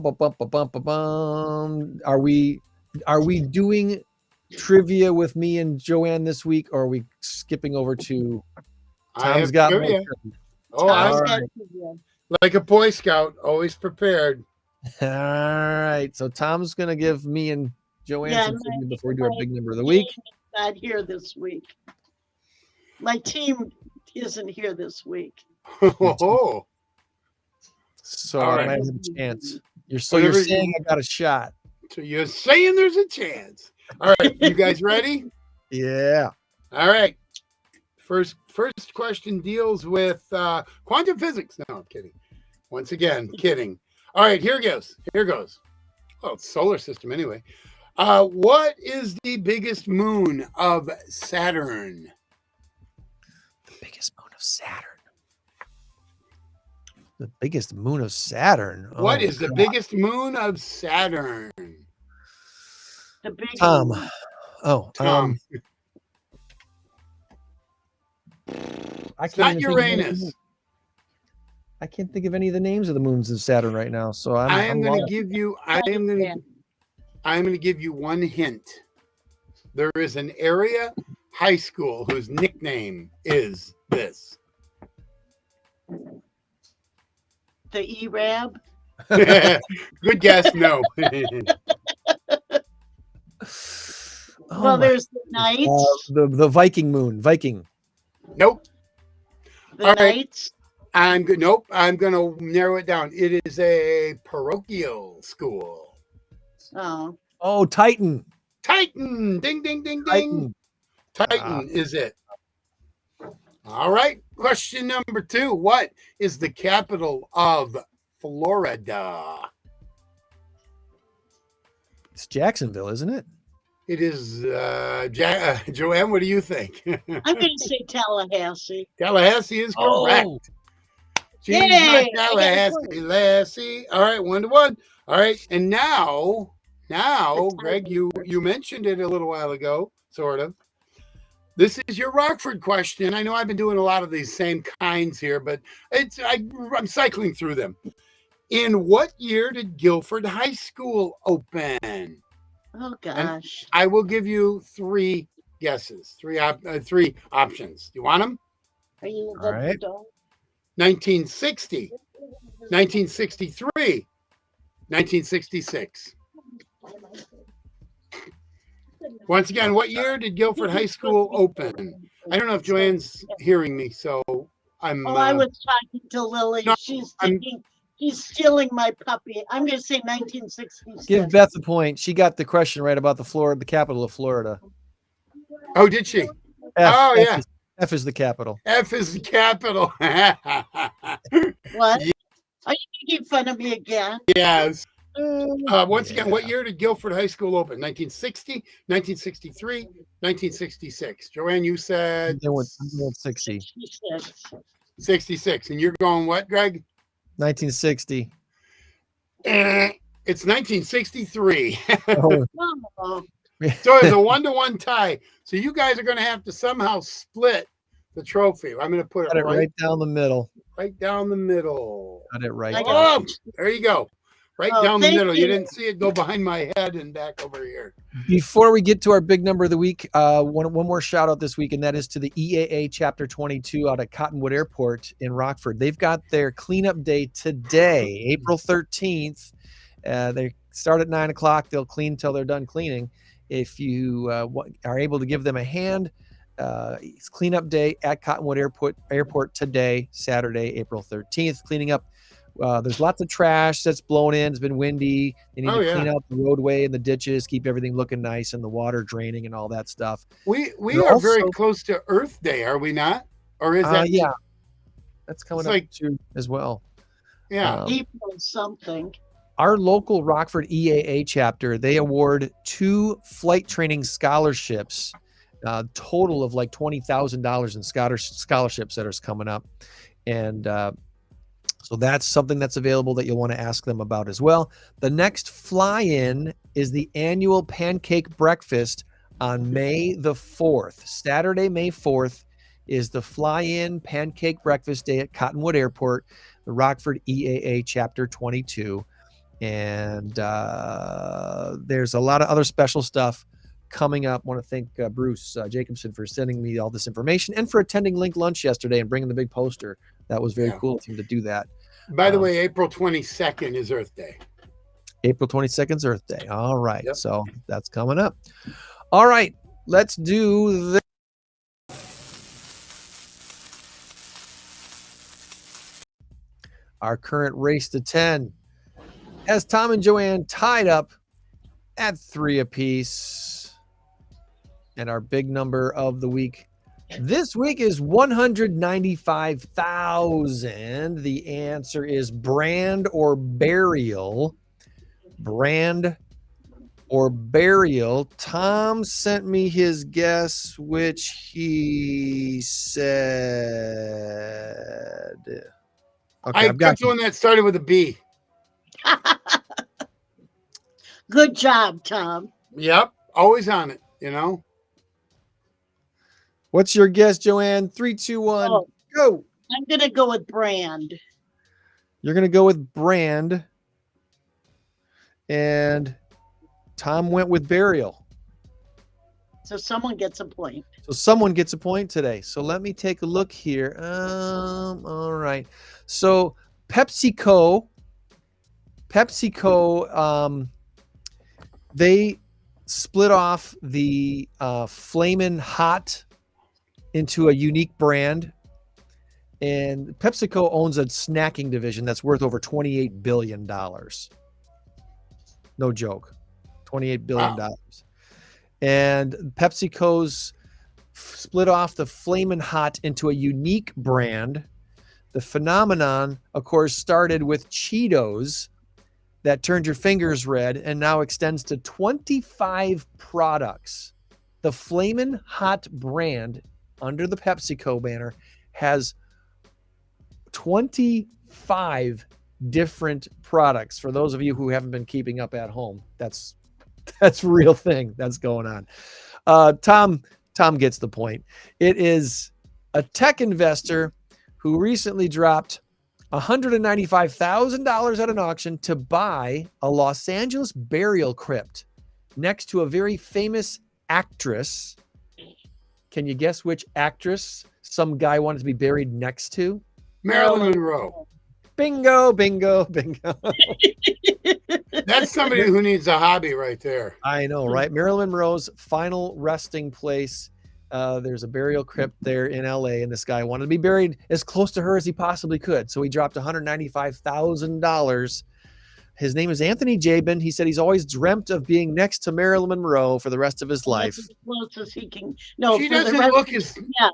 we doing trivia with me and Joanne this week, or are we skipping over to Tom's got trivia. Like a Boy Scout, always prepared. All right. So Tom's gonna give me and Joanne some trivia before we do our big number of the week. Not here this week. My team isn't here this week. Oh. So All I right. might have a chance. You're saying I got a shot. So you're saying there's a chance. All right, you guys ready? Yeah. All right. First question deals with quantum physics. No, I'm kidding. Once again, kidding. All right, here goes. Well, it's solar system anyway. What is the biggest moon of Saturn? The biggest moon of Saturn. The biggest moon of Saturn. What is the biggest moon of Saturn? The big Tom. Tom. It's not Uranus. I can't think of any of the names of the moons of Saturn right now. So I'm going to give you. I'm going to give you one hint. There is an area high school whose nickname is this. The ERAB. Good guess. No. Well, there's the Knights. The Viking moon. Viking. Nope. The Knights. I'm good. Nope. I'm going to narrow it down. It is a parochial school. Oh, Titan. Titan. Ding, ding, ding, ding. Titan is it. All right. Question number 2. What is the capital of Florida? It's Jacksonville, isn't it? It is. Joanne, what do you think? I'm going to say Tallahassee. Tallahassee is correct. Oh. She's my Tallahassee lassie. All right, 1-1. All right, and now, Greg, you mentioned it a little while ago, sort of. This is your Rockford question. I know I've been doing a lot of these same kinds here, but I'm cycling through them. In what year did Guilford High School open? Oh gosh! And I will give you 3 guesses, 3 options. You want them? Are you all right? 1960, 1963, 1966. Once again, what year did Guilford High School open? I don't know if Joanne's hearing me, so I'm. I was talking to Lily. No, She's He's stealing my puppy. I'm going to say 1966. Give Beth a point. She got the question right about the capital of Florida. Oh, did she? F, yeah. F is the capital. F is the capital. What? Are you making fun of me again? Yes. Once again, what year did Guilford High School open? 1960, 1963, 1966. Joanne, you said 60. 66. And you're going what, Greg? 1960. It's 1963. Oh. So it's a 1-1 tie. So you guys are going to have to somehow split the trophy. I'm going to put it right down the middle. Right down the middle. Got it right. Oh, there you go. Right down the middle. You didn't see it go behind my head and back over here. Before we get to our big number of the week, one more shout out this week, and that is to the EAA Chapter 22 out at Cottonwood Airport in Rockford. They've got their cleanup day today, April 13th. They start at 9 o'clock. They'll clean until they're done cleaning. If you are able to give them a hand, it's cleanup day at Cottonwood Airport today, Saturday, April 13th. Cleaning up. There's lots of trash that's blown in. It's been windy. They need to clean out the roadway and the ditches, keep everything looking nice and the water draining and all that stuff. We are also very close to Earth Day, are we not? Or is that that's coming up too as well. Yeah. April something. Our local Rockford EAA chapter, they award 2 flight training scholarships, total of like $20,000 in scholarships that are coming up. And so that's something that's available that you'll want to ask them about as well. The next fly-in is the annual pancake breakfast on May the 4th. Saturday, May 4th is the fly-in pancake breakfast day at Cottonwood Airport, the Rockford EAA Chapter 22. And there's a lot of other special stuff coming up. I want to thank Bruce Jacobson for sending me all this information and for attending Link Lunch yesterday and bringing the big poster. That was very cool of him to do that. By the way, April 22nd is Earth Day. April 22nd is Earth Day. All right. Yep. So that's coming up. All right. Let's do this. Our current race to 10 has Tom and Joanne tied up at 3 apiece. And our big number of the week this week is 195,000. The answer is brand or burial. Brand or burial. Tom sent me his guess, which he said. Okay, I've got one that started with a B. Good job, Tom. Yep, always on it, you know. What's your guess, Joanne? 3, 2, 1, go. I'm going to go with brand. You're going to go with brand. And Tom went with burial. So someone gets a point. So someone gets a point today. So let me take a look here. All right. So PepsiCo, they split off the Flamin' Hot into a unique brand. And PepsiCo owns a snacking division that's worth over $28 billion. No joke. $28 billion. Wow. And PepsiCo's split off the Flamin' Hot into a unique brand. The phenomenon, of course, started with Cheetos that turned your fingers red and now extends to 25 products. The Flamin' Hot brand under the PepsiCo banner has 25 different products. For those of you who haven't been keeping up at home, that's a real thing that's going on. Tom gets the point. It is a tech investor who recently dropped $195,000 at an auction to buy a Los Angeles burial crypt next to a very famous actress. Can you guess which actress some guy wanted to be buried next to? Marilyn Monroe. Bingo, bingo, bingo. That's somebody who needs a hobby right there. I know, right? Marilyn Monroe's final resting place There's a burial crypt there in LA, and this guy wanted to be buried as close to her as he possibly could. So he dropped $195,000. His name is Anthony Jabin. He said he's always dreamt of being next to Marilyn Monroe for the rest of his life. As close as he can. No, She for the doesn't rest look of- as yeah.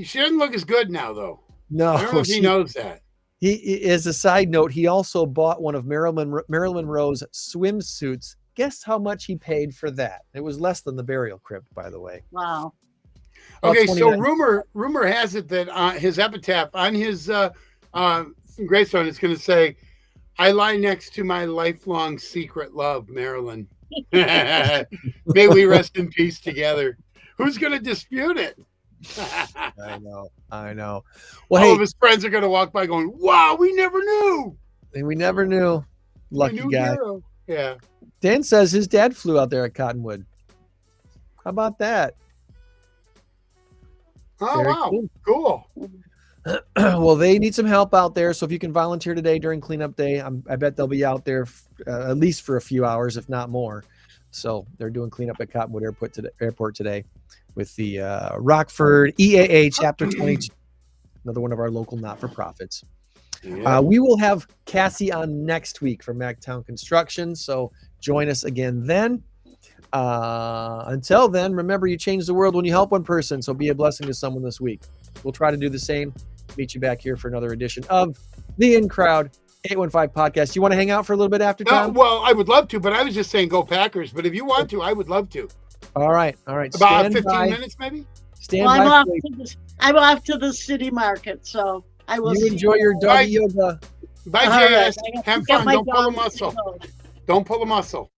she doesn't look as good now, though. No, I don't know if he knows that. He, as a side note, he also bought one of Marilyn Monroe's swimsuits. Guess how much he paid for that? It was less than the burial crypt, by the way. Wow. Okay, so $29. rumor has it that his epitaph on his gravestone is going to say, "I lie next to my lifelong secret love, Marilyn. May we rest in peace together." Who's going to dispute it? I know. Well, All of his friends are going to walk by going, "Wow, we never knew." And we never knew. Lucky new guy. hero. Yeah. Dan says his dad flew out there at Cottonwood. How about that? Oh, Very wow. Cool. Well, they need some help out there. So if you can volunteer today during cleanup day, I bet they'll be out there at least for a few hours, if not more. So they're doing cleanup at Cottonwood Airport today with the Rockford EAA Chapter 22, another one of our local not-for-profits. Yeah. We will have Cassie on next week from Mactown Construction. So join us again then. Until then, remember, you change the world when you help one person. So be a blessing to someone this week. We'll try to do the same. Meet you back here for another edition of the INCROWD815 podcast. You want to hang out for a little bit after time? Well, I would love to, but I was just saying go Packers. But if you want to, I would love to. All right. About Stand 15 by. minutes, maybe? Stand Well, by. I'm off to the city market, so I will. You see enjoy your Bye. doggy yoga. Bye, All right, JS. I have Have to get fun. my Don't pull a dog to muscle. go. Don't pull a muscle.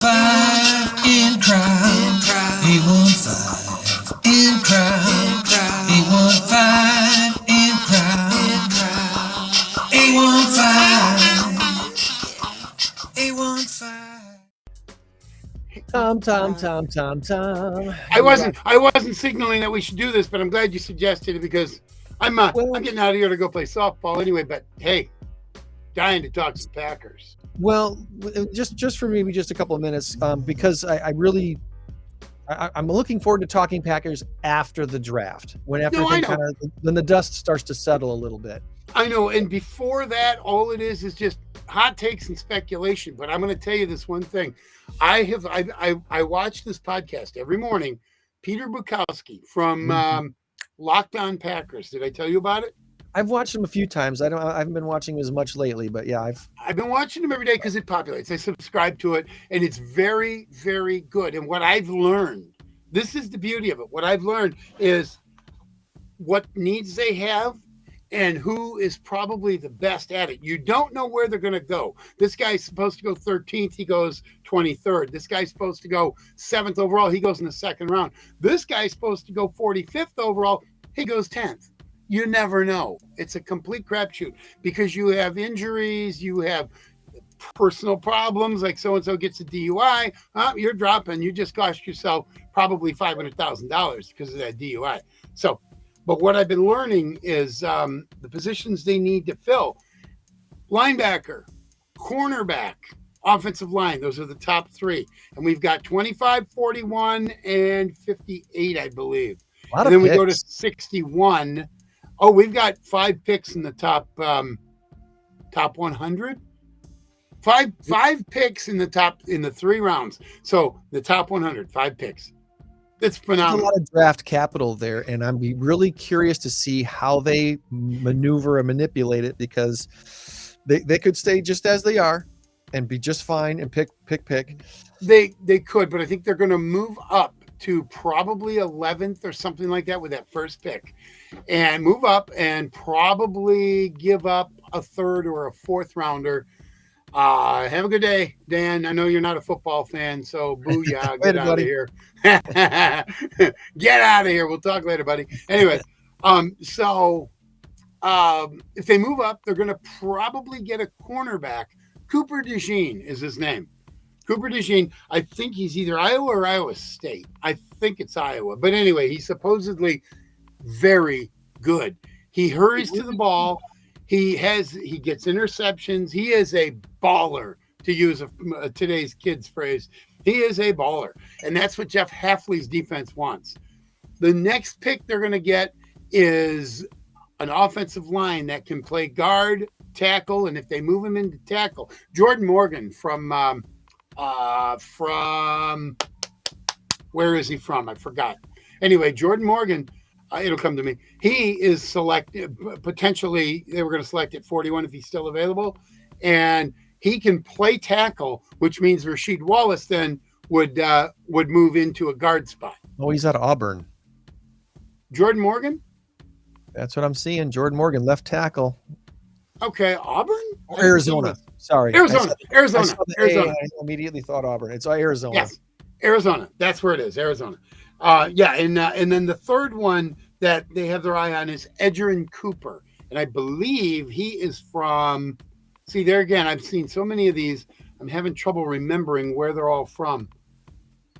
5 in crowd, 815 in crowd, 815 in crowd, 815. Tom. I wasn't signaling that we should do this, but I'm glad you suggested it because I'm getting out of here to go play softball anyway. But hey, dying to talk some Packers. Well, just for maybe just a couple of minutes, because I'm looking forward to talking Packers after the draft, when the dust starts to settle a little bit. I know, and before that, all it is just hot takes and speculation. But I'm going to tell you this one thing: I watch this podcast every morning. Peter Bukowski from Locked On Packers. Did I tell you about it? I've watched him a few times. I haven't been watching as much lately, but yeah, I've been watching him every day because it populates. I subscribe to it, and it's very, very good. And what I've learned, this is the beauty of it. What I've learned is what needs they have and who is probably the best at it. You don't know where they're going to go. This guy's supposed to go 13th. He goes 23rd. This guy's supposed to go 7th overall. He goes in the second round. This guy's supposed to go 45th overall. He goes 10th. You never know. It's a complete crapshoot because you have injuries, you have personal problems, like so-and-so gets a DUI. You're dropping. You just cost yourself probably $500,000 because of that DUI. So, but what I've been learning is the positions they need to fill. Linebacker, cornerback, offensive line. Those are the top three. And we've got 25, 41, and 58, I believe. And then we go to 61. Oh, we've got 5 picks in the top 100. Five picks in the 3 rounds. So the top 100, 5 picks. It's phenomenal. There's a lot of draft capital there, and I'm really curious to see how they maneuver and manipulate it because they could stay just as they are and be just fine and pick. They could, but I think they're going to move up to probably 11th or something like that with that first pick and move up and probably give up a 3rd or a 4th rounder. Have a good day, Dan. I know you're not a football fan, so booyah, get out of here. Get out of here. We'll talk later, buddy. Anyway, so if they move up, they're going to probably get a cornerback. Cooper DeJean is his name. Cooper DeJean, I think he's either Iowa or Iowa State. I think it's Iowa. But anyway, he's supposedly very good. He hurries to the ball. He gets interceptions. He is a baller, to use today's kids' phrase. He is a baller. And that's what Jeff Hafley's defense wants. The next pick they're going to get is an offensive line that can play guard, tackle, and if they move him into tackle, Jordan Morgan from where is he from? I forgot. Anyway, Jordan Morgan, it'll come to me. He is selected, potentially, they were going to select at 41 if he's still available. And he can play tackle, which means Rasheed Wallace then would move into a guard spot. Oh, he's out of Auburn. Jordan Morgan? That's what I'm seeing. Jordan Morgan, left tackle. Okay, Auburn? Or Arizona. Sorry. Arizona. I immediately thought Auburn. It's Arizona. Yes, Arizona. That's where it is, Arizona. And then the third one that they have their eye on is Edgerrin Cooper. And I believe he is from, see there again, I've seen so many of these, I'm having trouble remembering where they're all from.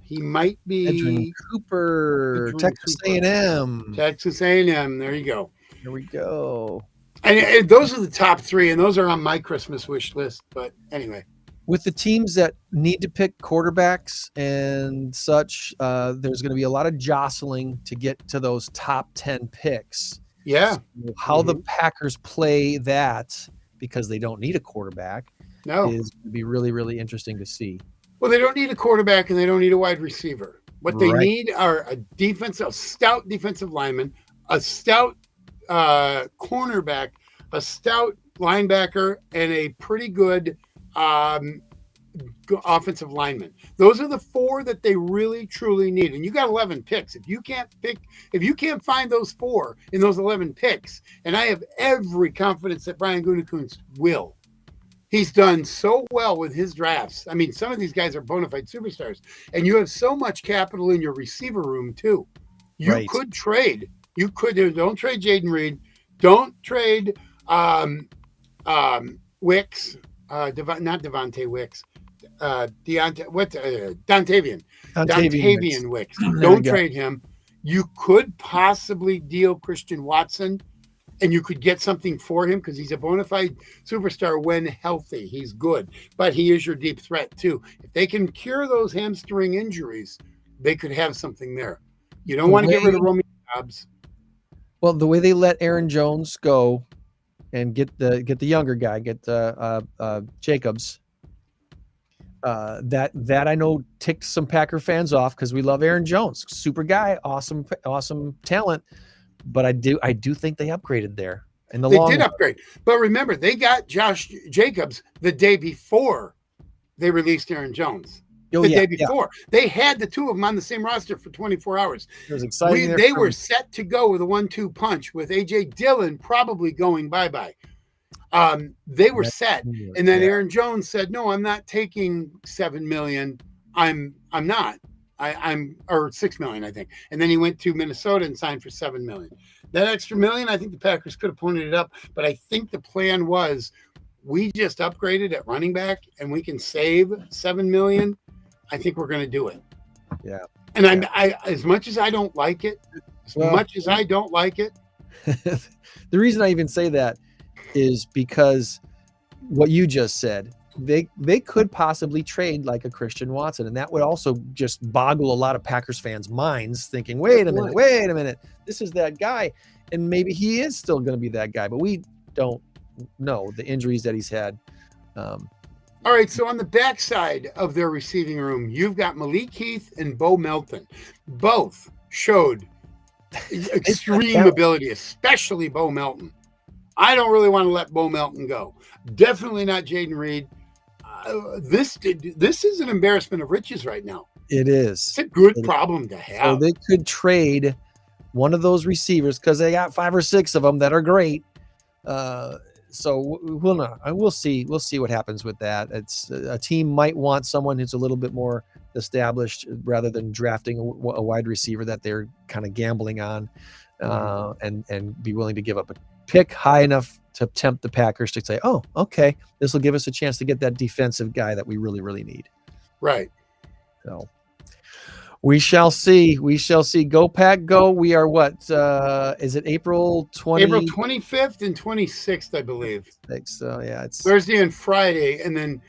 He might be Edgerrin Cooper, Texas A&M. Texas A&M, there you go. Here we go. And those are the top three, and those are on my Christmas wish list. But anyway. With the teams that need to pick quarterbacks and such, there's going to be a lot of jostling to get to those top 10 picks. Yeah. So how the Packers play that, because they don't need a quarterback, is going to be really, really interesting to see. Well, they don't need a quarterback and they don't need a wide receiver. What they need are a stout defensive lineman, a stout cornerback, a stout linebacker, and a pretty good offensive lineman. Those are the four that they really truly need. And you got 11 picks. If you can't find those four in those 11 picks, and I have every confidence that Brian Gutekunst will. He's done so well with his drafts. I mean, some of these guys are bona fide superstars, and you have so much capital in your receiver room too. You could trade. You could. Don't trade Jaden Reed. Don't trade Wicks. Not Devontae Wicks. Dontavian Wicks. Don't trade him. You could possibly deal Christian Watson, and you could get something for him because he's a bona fide superstar when healthy. He's good, but he is your deep threat too. If they can cure those hamstring injuries, they could have something there. You don't want to get rid of Romeo Doubs. Well, the way they let Aaron Jones go and get the younger guy, Jacobs, that I know ticked some Packer fans off because we love Aaron Jones, super guy, awesome talent. But I do think they upgraded there in the long run. They did upgrade. But remember, they got Josh Jacobs the day before they released Aaron Jones. Day before. They had the two of them on the same roster for 24 hours. It was exciting. They were set to go with a 1-2 punch with A.J. Dillon probably going bye-bye. They were set. And then Aaron Jones said, no, I'm not taking $7 million. I'm not. I'm or $6 million, I think. And then he went to Minnesota and signed for $7 million. That extra $1 million, I think the Packers could have pointed it up, but I think the plan was we just upgraded at running back and we can save $7 million. I think we're going to do it. Yeah. And I as much as I don't like it, the reason I even say that is because what you just said. They could possibly trade like a Christian Watson, and that would also just boggle a lot of Packers fans' minds, thinking, wait a minute, this is that guy, and maybe he is still going to be that guy, but we don't know the injuries that he's had. All right, so on the backside of their receiving room, you've got Malik Heath and Bo Melton. Both showed extreme ability, especially Bo Melton. I don't really want to let Bo Melton go. Definitely not Jaden Reed. This is an embarrassment of riches right now. It is. It's a good problem to have. So they could trade one of those receivers because they got 5 or 6 of them that are great. So we'll see. We'll see what happens with that. It's a team might want someone who's a little bit more established rather than drafting a wide receiver that they're kind of gambling on, and be willing to give up a pick high enough to tempt the Packers to say, oh, okay, this will give us a chance to get that defensive guy that we really, really need. Right. So we shall see. We shall see. Go Pack, go. We are what? Is it April 25th and 26th, I believe. So yeah, it's Thursday and Friday, and then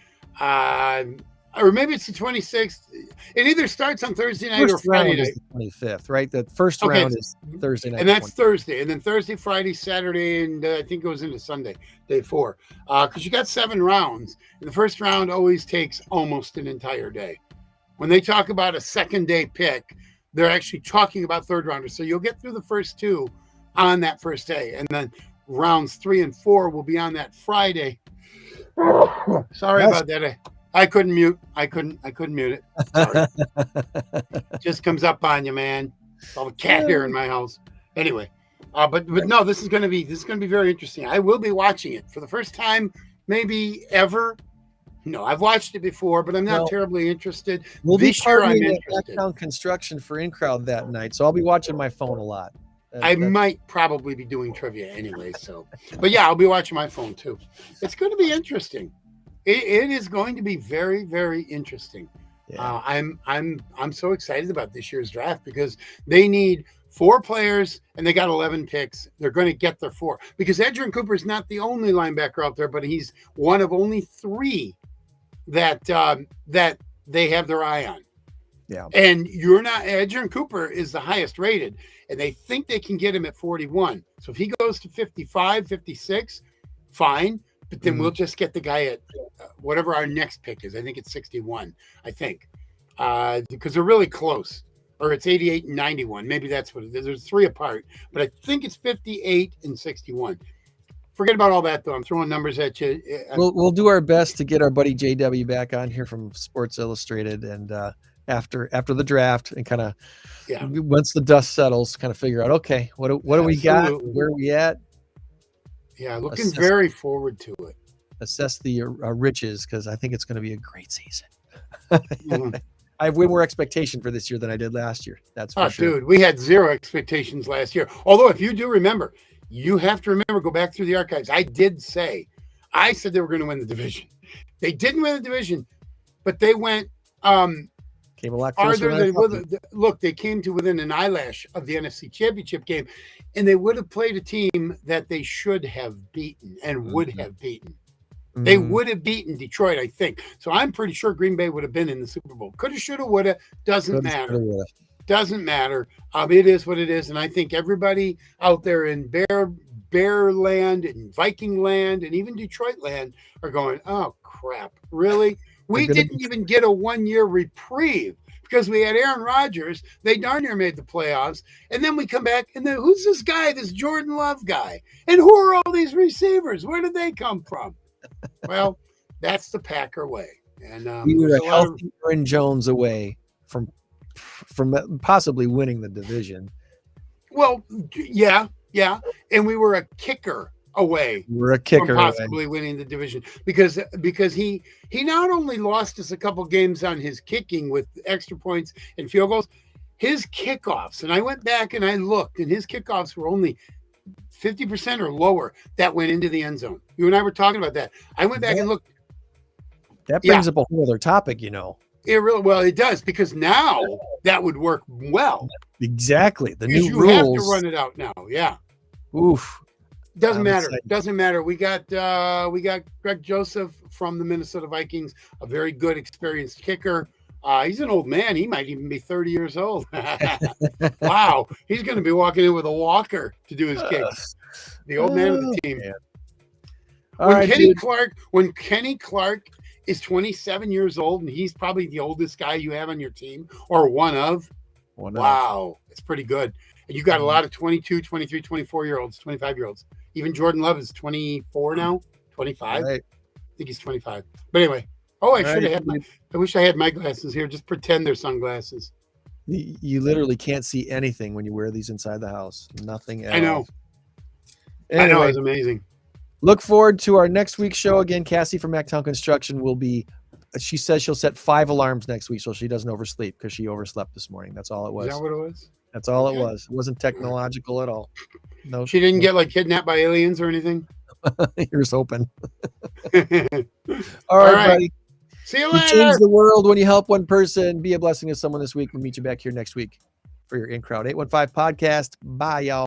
or maybe it's the 26th. It either starts on Thursday night or First Friday round night. is the 25th, right? The first Okay, round is Thursday night. And that's Thursday. And then Thursday, Friday, Saturday, and I think it goes into Sunday, day 4. Because you got 7 rounds. And the first round always takes almost an entire day. When they talk about a second day pick, they're actually talking about third rounders. So you'll get through the first 2 on that first day. And then rounds 3 and 4 will be on that Friday. Sorry about that. I couldn't mute. I couldn't mute it. Sorry. Just comes up on you, man. All the cat here in my house. Anyway, but no, this is gonna be very interesting. I will be watching it for the first time, maybe ever. No, I've watched it before, but I'm not terribly interested. We'll this be year, I'm partying at interested. Blacktown Construction for INCROWD that night, so I'll be watching my phone a lot. I might probably be doing trivia anyway. So, but yeah, I'll be watching my phone too. It's going to be interesting. It is going to be very, very interesting. Yeah. I'm so excited about this year's draft because they need 4 players and they got 11 picks. They're going to get their 4 because Edgerrin Cooper is not the only linebacker out there, but he's one of only 3 that that they have their eye on. Yeah. And Edgerrin Cooper is the highest rated, and they think they can get him at 41. So if he goes to 55, 56, fine. But then we'll just get the guy at whatever our next pick is. I think it's 61, I think. Because they're really close. Or it's 88 and 91. Maybe that's what it is. There's 3 apart. But I think it's 58 and 61. Forget about all that, though. I'm throwing numbers at you. We'll do our best to get our buddy JW back on here from Sports Illustrated. And after the draft and kind of once the dust settles, kind of figure out, okay, what do we got? Where are we at? Yeah, looking very forward to it. Assess the riches because I think it's going to be a great season. I have way more expectation for this year than I did last year. That's for sure. Dude, we had 0 expectations last year. Although, if you do remember, you have to remember, go back through the archives. I said they were going to win the division. They didn't win the division, but they went came a lot closer. Look, they came to within an eyelash of the NFC Championship game, and they would have played a team that they should have beaten and would have beaten. They would have beaten Detroit, I think. So I'm pretty sure Green Bay would have been in the Super Bowl. Coulda, shoulda, woulda. Doesn't matter. Doesn't matter. It is what it is, and I think everybody out there in Bear land and Viking land and even Detroit land are going, oh crap, really? We didn't even get a 1-year reprieve because we had Aaron Rodgers. They darn near made the playoffs. And then we come back and then who's this guy, this Jordan Love guy? And who are all these receivers? Where did they come from? Well, that's the Packer way. And we were a healthy Aaron Jones away from possibly winning the division. Well, yeah. And we were a kicker away. We're a kicker from possibly winning the division because he not only lost us a couple games on his kicking with extra points and field goals, his kickoffs, and I went back and I looked, and his kickoffs were only 50% or lower that went into the end zone. You and I were talking about that. I went back and looked. That brings up a whole other topic, It does, because now that would work well. Exactly. The new you rules. have to run it out now. Yeah. Oof. Doesn't matter. Doesn't matter. We got Greg Joseph from the Minnesota Vikings, a very good, experienced kicker. He's an old man. He might even be 30 years old. Wow. He's going to be walking in with a walker to do his kicks. The old man of the team. When Kenny Clark is 27 years old and he's probably the oldest guy you have on your team or one of. Wow. It's pretty good. And you got a lot of 22, 23, 24-year-olds, 25-year-olds. Even Jordan Love is 24 now, 25. Right. I think he's 25. But anyway, I wish I had my glasses here. Just pretend they're sunglasses. You literally can't see anything when you wear these inside the house. Nothing else. I know. Anyway, I know. It's amazing. Look forward to our next week's show. Again, Cassie from Mactown Construction will be, she says she'll set 5 alarms next week so she doesn't oversleep because she overslept this morning. That's all it was. Is that what it was? That's all it was. It wasn't technological at all. No, she didn't get kidnapped by aliens or anything. Here's hoping. All right, buddy. See you later. You change the world when you help one person. Be a blessing to someone this week. We'll meet you back here next week for your INCROWD815 podcast. Bye, y'all.